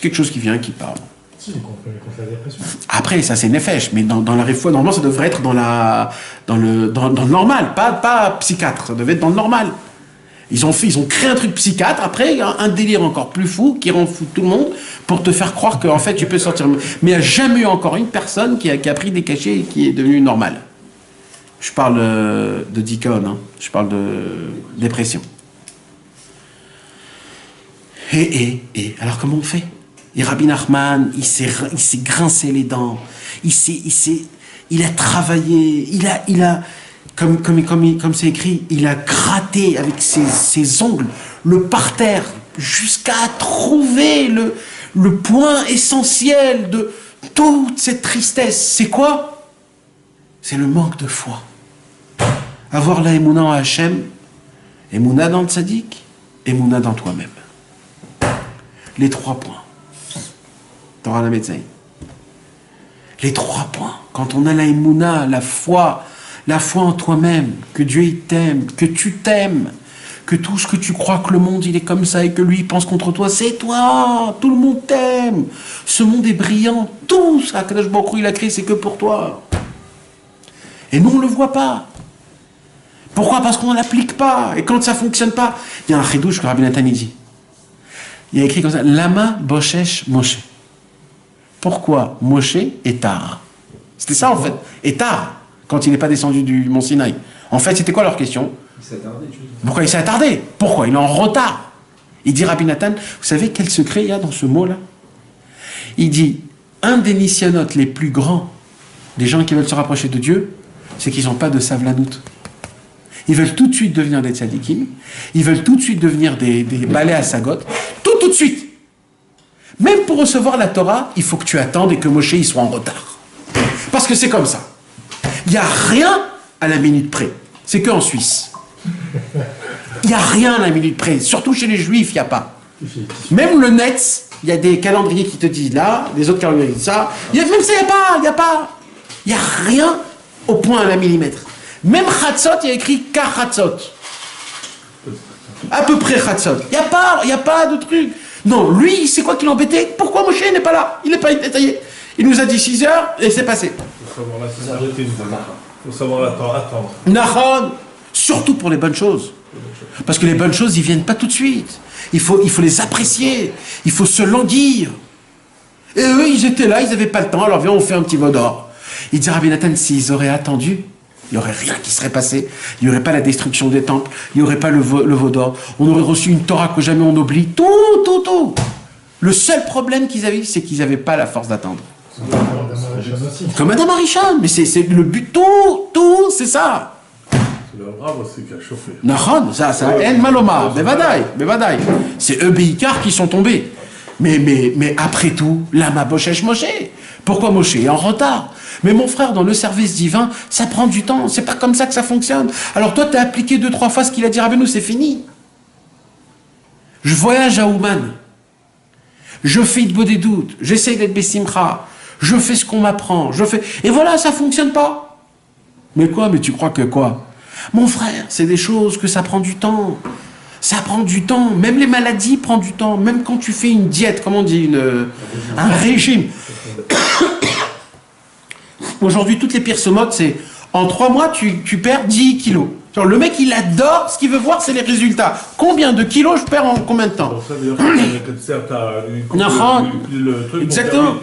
quelque chose qui vient, qui parle. Si, contre la dépression. Après ça c'est nefesh, mais dans la réfoua normalement ça devrait être dans le normal, pas psychiatre, ça devait être dans le normal. Ils ont créé un truc psychiatre, après un délire encore plus fou qui rend fou tout le monde pour te faire croire qu'en fait tu peux sortir. Mais il n'y a jamais eu encore une personne qui a pris des cachets et qui est devenue normale. Je parle de dickon, hein. Je parle de dépression. Et alors comment on fait? Et Rabbi Nachman, il s'est grincé les dents, il a travaillé, il a comme c'est écrit, il a gratté avec ses ongles le parterre jusqu'à trouver le point essentiel de toute cette tristesse. C'est quoi? C'est le manque de foi. Avoir la émouna en Hachem, émouna dans le tzaddik, émouna dans toi-même. Les 3 points. Torah la Metzaï. Les 3 points. Quand on a la émouna, la foi en toi-même, que Dieu il t'aime, que tu t'aimes, que tout ce que tu crois que le monde il est comme ça et que lui il pense contre toi, c'est toi. Tout le monde t'aime. Ce monde est brillant. Tout ça que Kadosh Baruch Hu il a créé, c'est que pour toi. Et nous on le voit pas. Pourquoi? Parce qu'on ne l'applique pas. Et quand ça fonctionne pas, il y a un chidouche que Rabbi Nathan dit. Il y a écrit comme ça, Lama Boshesh Moshe. Pourquoi Moshe est tard? C'était ça en fait. Et tard, quand il n'est pas descendu du mont Sinaï. En fait, c'était quoi leur question? Il s'est attardé, tu veux dire. Pourquoi il s'est attardé? Pourquoi? Il est en retard. Il dit Rabbi Nathan, vous savez quel secret il y a dans ce mot-là? Il dit, un des nisyonotes les plus grands des gens qui veulent se rapprocher de Dieu, c'est qu'ils n'ont pas de savlanout. Ils veulent tout de suite devenir des tzadikim, ils veulent tout de suite devenir des balais à sagot, tout de suite. Même pour recevoir la Torah, il faut que tu attendes et que Moshe il soit en retard. Parce que c'est comme ça. Il n'y a rien à la minute près. C'est qu'en Suisse. Il n'y a rien à la minute près. Surtout chez les Juifs, il n'y a pas. Même le net, il y a des calendriers qui te disent là, des autres calendriers qui disent ça. Même ça, il n'y a pas. Il n'y a rien au point à la millimètre. Même Chatzot, il y a écrit Kar Chatzot. À peu près Chatzot. Il n'y a pas de truc. Non, lui, c'est quoi qui l'embêtait? Pourquoi Moshe n'est pas là? Il n'est pas détaillé. Il nous a dit 6 heures et c'est passé. Il faut savoir attendre. Nahon, surtout pour les bonnes choses. Parce que les bonnes choses, ils ne viennent pas tout de suite. Il faut les apprécier. Il faut se languir. Et eux, ils étaient là, ils n'avaient pas le temps. Alors viens, on fait un petit veau d'or. Il dit Rabbi Nathan, s'ils auraient attendu, il n'y aurait rien qui serait passé. Il n'y aurait pas la destruction des temples. Il n'y aurait pas le veau d'or. On aurait reçu une Torah que jamais on oublie. Tout. Le seul problème qu'ils avaient, c'est qu'ils n'avaient pas la force d'attendre. Comme Adam Arishon. Mais c'est le but. Tout, c'est ça. C'est le brave aussi qui a chauffé. Nahon, ça, En Maloma, Bevadaï. C'est eux, Beikar, qui sont tombés. Mais après tout, Lama Boshesh Moshe. Pourquoi Moshe est en retard? Mais mon frère, dans le service divin, ça prend du temps. C'est pas comme ça que ça fonctionne. Alors toi, tu as appliqué 2-3 fois ce qu'il a dit Rabbeinu, c'est fini. Je voyage à Ouman. Je fais Idbo des doutes. J'essaye d'être Bessimcha. Je fais ce qu'on m'apprend. Et voilà, ça fonctionne pas. Mais quoi? Mais tu crois que quoi? Mon frère, c'est des choses que ça prend du temps. Ça prend du temps. Même les maladies prennent du temps. Même quand tu fais une diète, comment on dit, un régime. Aujourd'hui, toutes les pires se moquent, c'est en 3 mois, tu perds 10 kilos. Genre, le mec, il adore, ce qu'il veut voir, c'est les résultats. Combien de kilos je perds en combien de temps? Exactement.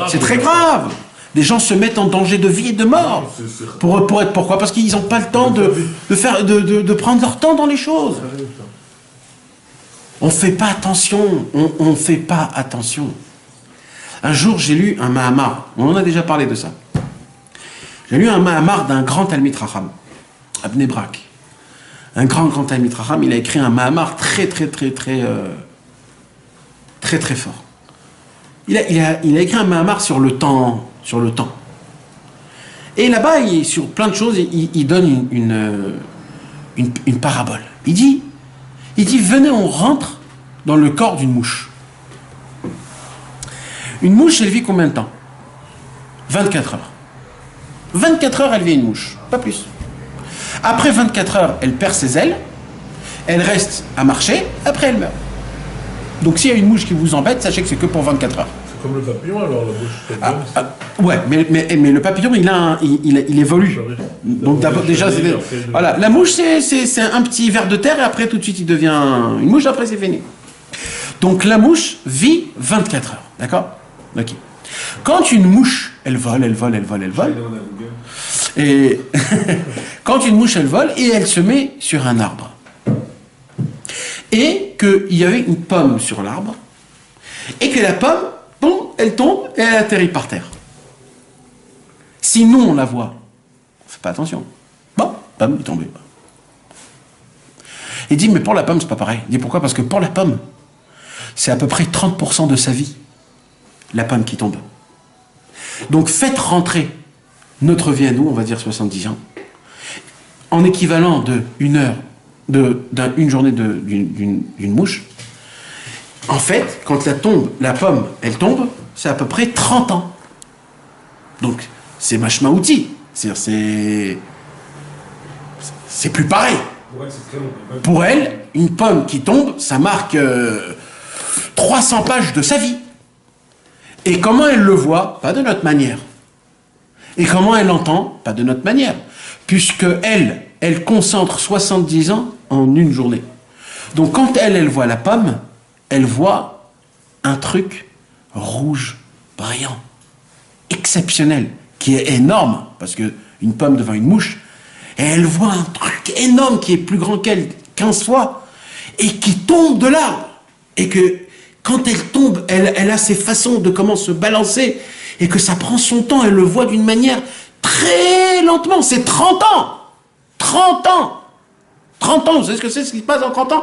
C'est très grave. Les gens se mettent en danger de vie et de mort. Pourquoi? Parce qu'ils n'ont pas le temps de prendre leur temps dans les choses. On ne fait pas attention. On ne fait pas attention. Un jour, j'ai lu un Mahamar. On en a déjà parlé de ça. J'ai lu un Mahamar d'un grand Talmid Chacham, à Bnei Brak. Un grand Talmid Chacham. Il a écrit un Mahamar très fort. Il a écrit un Mahamar sur le temps. Et là-bas, sur plein de choses, il donne une parabole. Il dit, venez, on rentre dans le corps d'une mouche. Une mouche, elle vit combien de temps? 24 heures. 24 heures, elle vit une mouche, pas plus. Après 24 heures, elle perd ses ailes, elle reste à marcher, après elle meurt. Donc s'il y a une mouche qui vous embête, sachez que c'est que pour 24 heures. C'est comme le papillon alors, la bouche. Ouais, mais le papillon, il évolue. Donc d'abord, déjà, voilà, la mouche, c'est un petit ver de terre et après, tout de suite, il devient une mouche, après, c'est fini. Donc la mouche vit 24 heures, d'accord? Ok. Quand une mouche, elle vole. Et quand une mouche, elle vole et elle se met sur un arbre. Et qu'il y avait une pomme sur l'arbre. Et que la pomme, bon, elle tombe et elle atterrit par terre. Si nous, on la voit, on fait pas attention. Bon, pomme est tombée. Il dit, mais pour la pomme, c'est pas pareil. Il dit, pourquoi? Parce que pour la pomme, c'est à peu près 30% de sa vie, la pomme qui tombe. Donc faites rentrer notre vie à nous, on va dire 70 ans, en équivalent de une heure, d'une journée d'une mouche. En fait, quand la pomme, elle tombe, c'est à peu près 30 ans. Donc, c'est machma outil. C'est plus pareil. Pour elle, une pomme qui tombe, ça marque 300 pages de sa vie. Et comment elle le voit? Pas de notre manière. Et comment elle l'entend? Pas de notre manière. Puisque elle concentre 70 ans en une journée. Donc quand elle voit la pomme, elle voit un truc rouge, brillant, exceptionnel, qui est énorme, parce qu'une pomme devant une mouche, et elle voit un truc énorme qui est plus grand qu'elle 15 fois, et qui tombe de l'arbre. Et que quand elle tombe, elle a ses façons de comment se balancer, et que ça prend son temps, elle le voit d'une manière très lentement. C'est 30 ans. 30 ans. 30 ans, vous savez ce qui se passe en 30 ans?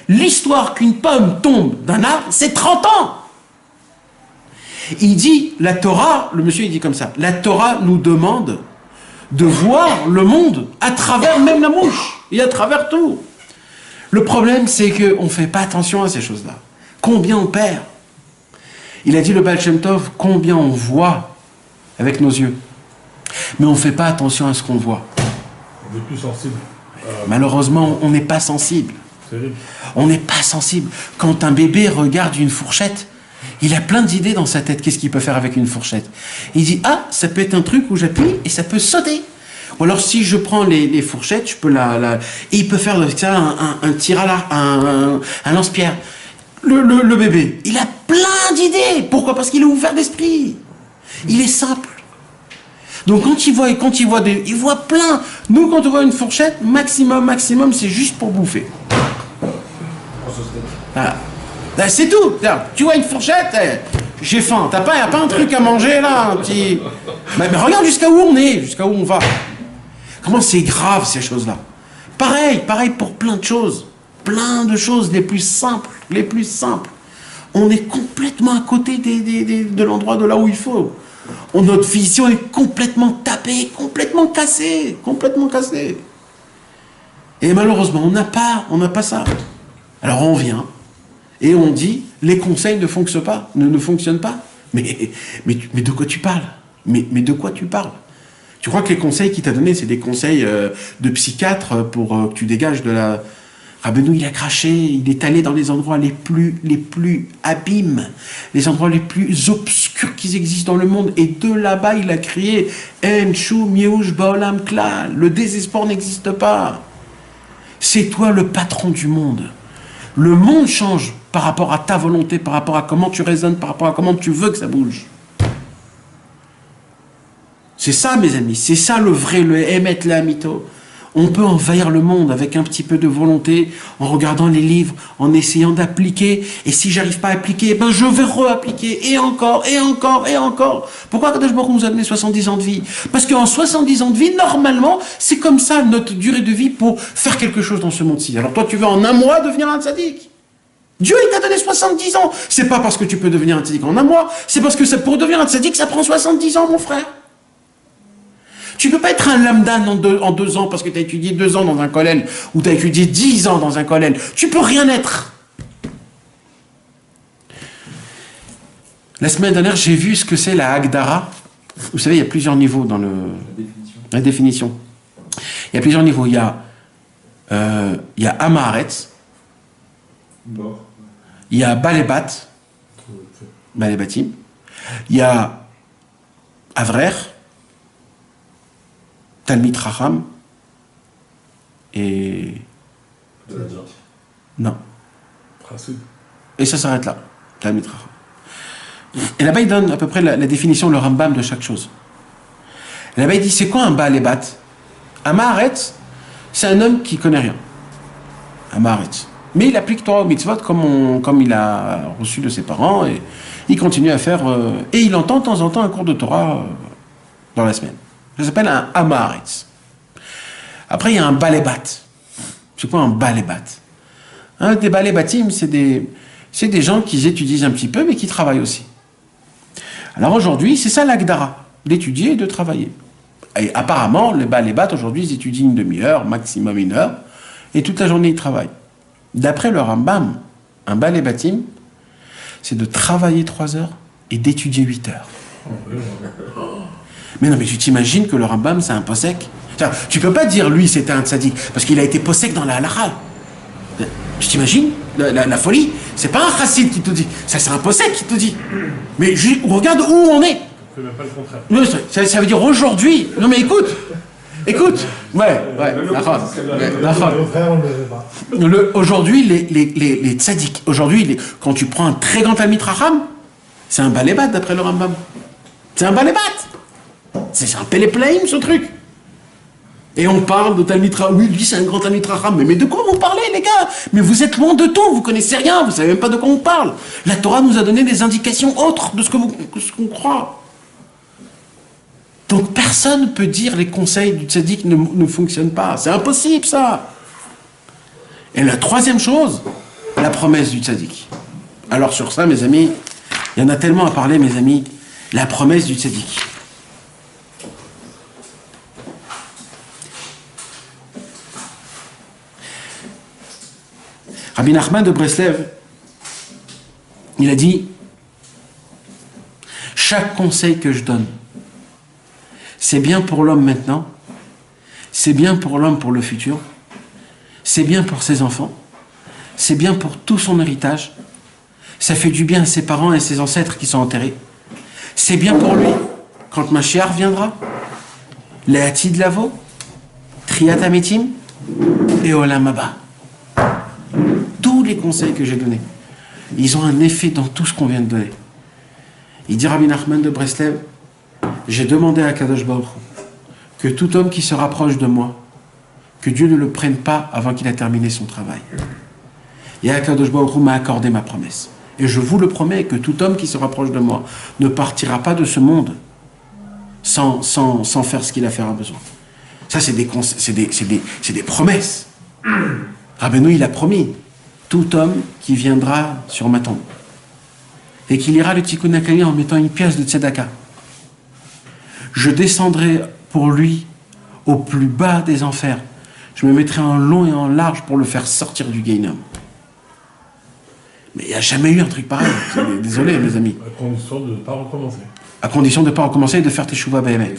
L'histoire qu'une pomme tombe d'un arbre, c'est 30 ans. Il dit, la Torah, le monsieur il dit comme ça, la Torah nous demande de voir le monde à travers même la mouche, et à travers tout. Le problème, c'est qu'on ne fait pas attention à ces choses-là. Combien on perd? Il a dit le Baal Shem Tov, combien on voit avec nos yeux. Mais on ne fait pas attention à ce qu'on voit. On est plus sensible. Malheureusement, on n'est pas sensible. On n'est pas sensible. Quand un bébé regarde une fourchette, il a plein d'idées dans sa tête. Qu'est-ce qu'il peut faire avec une fourchette? Il dit, ah, ça peut être un truc où j'appuie et ça peut sauter. Ou alors, si je prends les fourchettes, je peux et il peut faire avec ça un tir à l'arc, un lance-pierre. Le bébé, il a plein d'idées. Pourquoi? Parce qu'il est ouvert d'esprit. Il est simple. Donc quand il voit plein. Nous, quand on voit une fourchette, maximum, c'est juste pour bouffer. Voilà. C'est tout. Tu vois une fourchette, j'ai faim. Y'a pas un truc à manger là, un petit. Mais regarde jusqu'à où on est, jusqu'à où on va. Comment c'est grave ces choses-là. Pareil pour plein de choses. Plein de choses les plus simples. On est complètement à côté de l'endroit de là où il faut. Notre vision est complètement tapée, complètement cassée. Et malheureusement, on n'a pas ça. Alors on vient et on dit, les conseils ne fonctionnent pas. Mais de quoi tu parles? Mais de quoi tu parles? Tu crois que les conseils qu'il t'a donnés, c'est des conseils de psychiatre pour que tu dégages de la... Rabbeinu, il a craché, il est allé dans les endroits les plus abîmes, les endroits les plus obscurs qui existent dans le monde, et de là-bas, il a crié « En shum yehush ba'olam klal » le désespoir n'existe pas. C'est toi le patron du monde. Le monde change par rapport à ta volonté, par rapport à comment tu raisonnes, par rapport à comment tu veux que ça bouge. C'est ça, mes amis, c'est ça le vrai, le Emet le Hamito. On peut envahir le monde avec un petit peu de volonté, en regardant les livres, en essayant d'appliquer. Et si j'arrive pas à appliquer, ben je vais re-appliquer, et encore. Pourquoi Kadosh Baruch Hu nous a donné 70 ans de vie? Parce qu'en 70 ans de vie, normalement, c'est comme ça notre durée de vie pour faire quelque chose dans ce monde-ci. Alors toi, tu veux en un mois devenir un tzaddik? Dieu, il t'a donné 70 ans. C'est pas parce que tu peux devenir un tzaddik en un mois, c'est parce que pour devenir un tzaddik, ça prend 70 ans, mon frère. Tu ne peux pas être un lambda en 2 ans parce que tu as étudié 2 ans dans un kollel ou tu as étudié 10 ans dans un kollel. Tu peux rien être. La semaine dernière, j'ai vu ce que c'est la Hagdara. Vous savez, il y a plusieurs niveaux dans la définition. Il y a plusieurs niveaux. Il y a Amaharetz. Il il y a Balébat, Balébatim, il y a Avrer, Talmid Chacham, et... Non. Et ça s'arrête là, Talmid Chacham. Et là-bas, il donne à peu près la définition, le Rambam de chaque chose. Et là-bas, il dit, c'est quoi un Balébat? Un Maharetz, c'est un homme qui connaît rien. Un Maharetz. Mais il applique Torah au mitzvot comme il a reçu de ses parents, et il continue à faire... et il entend de temps en temps un cours de Torah dans la semaine. Ça s'appelle un Amaharetz. Après, il y a un Balébat. C'est quoi un Balébat? Des Balébatim, c'est des gens qui étudient un petit peu, mais qui travaillent aussi. Alors aujourd'hui, c'est ça l'Agdara, d'étudier et de travailler. Et apparemment, les Balébat, aujourd'hui, ils étudient une demi-heure, maximum 1 heure, et toute la journée, ils travaillent. D'après le Rambam, un Balébatim, c'est de travailler 3 heures et d'étudier 8 heures. Mais non, mais tu t'imagines que le Rambam, c'est un posek? Tu peux pas dire, lui, c'était un tzaddik, parce qu'il a été posek dans la halakha. Tu t'imagines la folie? C'est pas un chassid qui te dit, ça c'est un posek qui te dit. Mais regarde où on est. On fait même pas le contraire. Ça veut dire aujourd'hui. Non mais écoute. Aujourd'hui, les tzaddik, aujourd'hui, quand tu prends un très grand Talmid Chacham, c'est un balébat d'après le Rambam. C'est un balébat. C'est un péléplaïm, ce truc. Et on parle de Talmid Chacham. Oui, lui, c'est un grand Talmid Chacham. Mais de quoi vous parlez, les gars? Mais vous êtes loin de tout, vous connaissez rien, vous savez même pas de quoi on parle. La Torah nous a donné des indications autres de ce qu'on croit. Donc personne ne peut dire les conseils du tzaddik ne fonctionnent pas. C'est impossible, ça. Et la troisième chose, la promesse du tzaddik. Alors sur ça, mes amis, il y en a tellement à parler, mes amis. La promesse du tzaddik. Rabbi Nachman de Breslev, il a dit, chaque conseil que je donne, c'est bien pour l'homme maintenant, c'est bien pour l'homme pour le futur, c'est bien pour ses enfants, c'est bien pour tout son héritage, ça fait du bien à ses parents et ses ancêtres qui sont enterrés, c'est bien pour lui quand Mashiach viendra, Le'atid Lavo, Triat Ametim et Olam Haba. Tous les conseils que j'ai donnés, ils ont un effet dans tout ce qu'on vient de donner. Il dit Rabbi Nachman de Breslev, j'ai demandé à Kadosh Baruch que tout homme qui se rapproche de moi, que Dieu ne le prenne pas avant qu'il a terminé son travail. Et Kadosh Baruch m'a accordé ma promesse. Et je vous le promets que tout homme qui se rapproche de moi ne partira pas de ce monde sans faire ce qu'il a fait à besoin. Ça, c'est des promesses. Rabbeinu, il a promis, tout homme qui viendra sur ma tombe et qui lira le Tikkun HaKeli en mettant une pièce de tzedaka, je descendrai pour lui au plus bas des enfers. Je me mettrai en long et en large pour le faire sortir du Gehinnom. Mais il n'y a jamais eu un truc pareil. Désolé, mes amis. À condition de ne pas recommencer. À condition de ne pas recommencer et de faire teshuva behemet.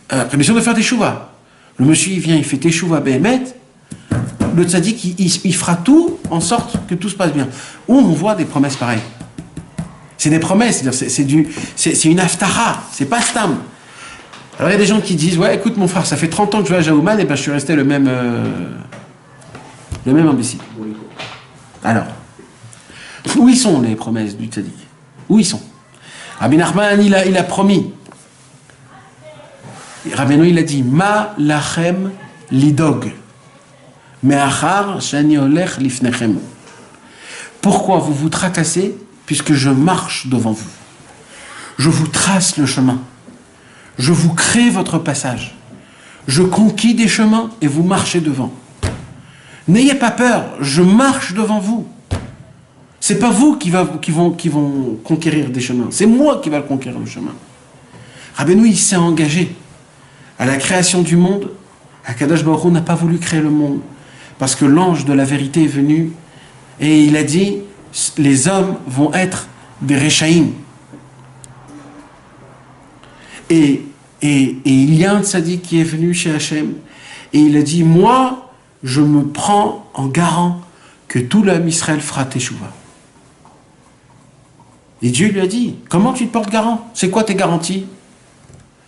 À condition de faire teshuva. Le monsieur, il vient, il fait teshuva behemet. Le tzaddik, il fera tout en sorte que tout se passe bien. Où on voit des promesses pareilles. C'est des promesses, c'est une haftara, c'est pas stam. Alors il y a des gens qui disent, ouais, écoute mon frère, ça fait 30 ans que je vais à Jaouman, et ben je suis resté le même imbécile. Alors, où ils sont les promesses du tzaddik? Où ils sont? Rabbi Nachman, il a promis. Rabbeinu, il a dit, ma lachem lidog. Me'achar shani olech lifnechem. Pourquoi vous vous tracassez puisque je marche devant vous? Je vous trace le chemin. Je vous crée votre passage. Je conquis des chemins et vous marchez devant. N'ayez pas peur, je marche devant vous. C'est pas vous qui vont conquérir des chemins, c'est moi qui va conquérir le chemin. Rabbeinu, il s'est engagé à la création du monde. Akadosh Baruch Hu n'a pas voulu créer le monde parce que l'ange de la vérité est venu et il a dit les hommes vont être des Réchaïm. Et il y a un tzaddik qui est venu chez Hachem et il a dit moi je me prends en garant que tout l'homme Israël fera teshuva. Et Dieu lui a dit, comment tu te portes garant? C'est quoi tes garanties?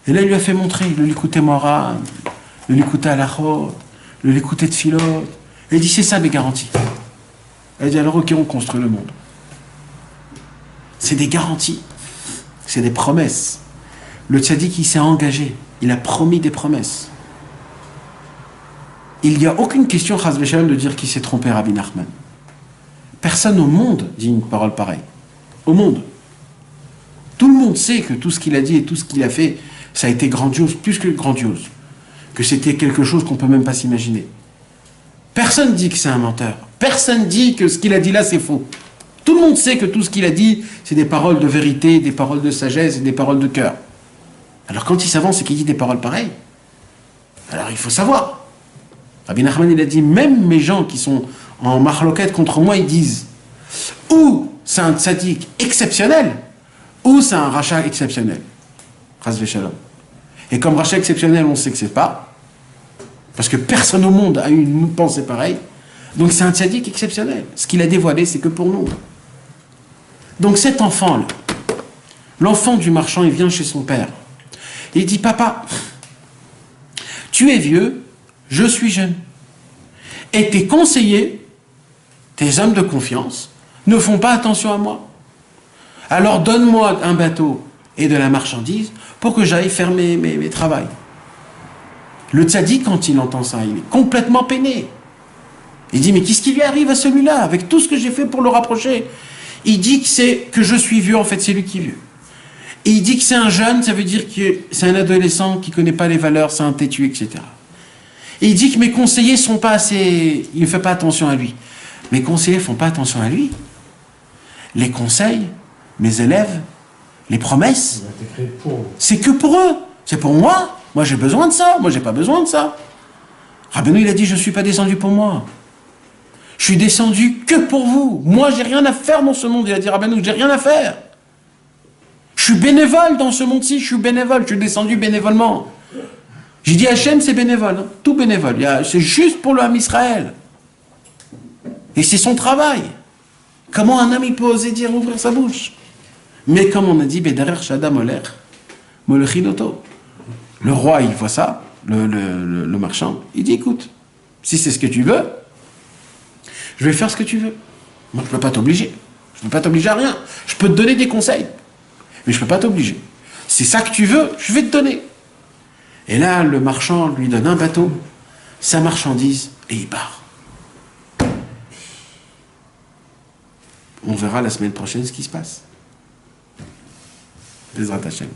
Et là, il lui a fait montrer le Likutei Moharan, le Likutei Halachot, le Likutei Tfilot. Et il dit, c'est ça mes garanties. Elle dit, alors ok, on construit le monde. C'est des garanties, c'est des promesses. Le tzaddik, il s'est engagé, il a promis des promesses. Il n'y a aucune question, chas v'shalom, de dire qu'il s'est trompé, Rabbi Nachman. Personne au monde dit une parole pareille. Au monde. Tout le monde sait que tout ce qu'il a dit et tout ce qu'il a fait, ça a été grandiose, plus que grandiose. Que c'était quelque chose qu'on ne peut même pas s'imaginer. Personne dit que c'est un menteur. Personne dit que ce qu'il a dit là, c'est faux. Tout le monde sait que tout ce qu'il a dit, c'est des paroles de vérité, des paroles de sagesse et des paroles de cœur. Alors quand il s'avance et qu'il dit des paroles pareilles, alors il faut savoir. Rabbi Nachman, il a dit, même mes gens qui sont en marloquette contre moi, ils disent, ou c'est un tzaddik exceptionnel, ou c'est un rachat exceptionnel. Chas v'shalom. Et comme rachat exceptionnel, on sait que c'est pas, parce que personne au monde a eu une pensée pareille, donc c'est un tzaddik exceptionnel. Ce qu'il a dévoilé, c'est que pour nous. Donc cet enfant-là, l'enfant du marchand, il vient chez son père. Et il dit, papa, tu es vieux, je suis jeune. Et tes conseillers, tes hommes de confiance, ne font pas attention à moi. Alors donne-moi un bateau et de la marchandise pour que j'aille faire mes travaux. Le tzaddik, quand il entend ça, il est complètement peiné. Il dit, mais qu'est-ce qui lui arrive à celui-là, avec tout ce que j'ai fait pour le rapprocher? Il dit que je suis vieux, en fait, c'est lui qui est vieux. Et il dit que c'est un jeune, ça veut dire que c'est un adolescent qui ne connaît pas les valeurs, c'est un têtu, etc. Et il dit que mes conseillers sont pas assez... Il ne fait pas attention à lui. Mes conseillers ne font pas attention à lui. Les conseils, mes élèves, les promesses, c'est que pour eux. C'est pour moi. Moi, j'ai besoin de ça. Moi, j'ai pas besoin de ça. Rabbeinu, il a dit, je ne suis pas descendu pour moi. Je suis descendu que pour vous. Moi, j'ai rien à faire dans ce monde. Il a dit, Rabbeinu, j'ai rien à faire. Je suis bénévole dans ce monde-ci. Je suis bénévole. Je suis descendu bénévolement. J'ai dit, Hachem, c'est bénévole. Hein. Tout bénévole. C'est juste pour le Ham Israël. Et c'est son travail. Comment un homme, il peut oser dire, ouvrir sa bouche? Mais comme on a dit, Bederer Shada Moler, Molechinoto. Le roi, il voit ça, le marchand. Il dit, écoute, si c'est ce que tu veux, je vais faire ce que tu veux. Moi, je ne peux pas t'obliger. Je ne peux pas t'obliger à rien. Je peux te donner des conseils. Mais je ne peux pas t'obliger. Si c'est ça que tu veux, je vais te donner. Et là, le marchand lui donne un bateau, sa marchandise, et il part. On verra la semaine prochaine ce qui se passe. Bezrat Hashem.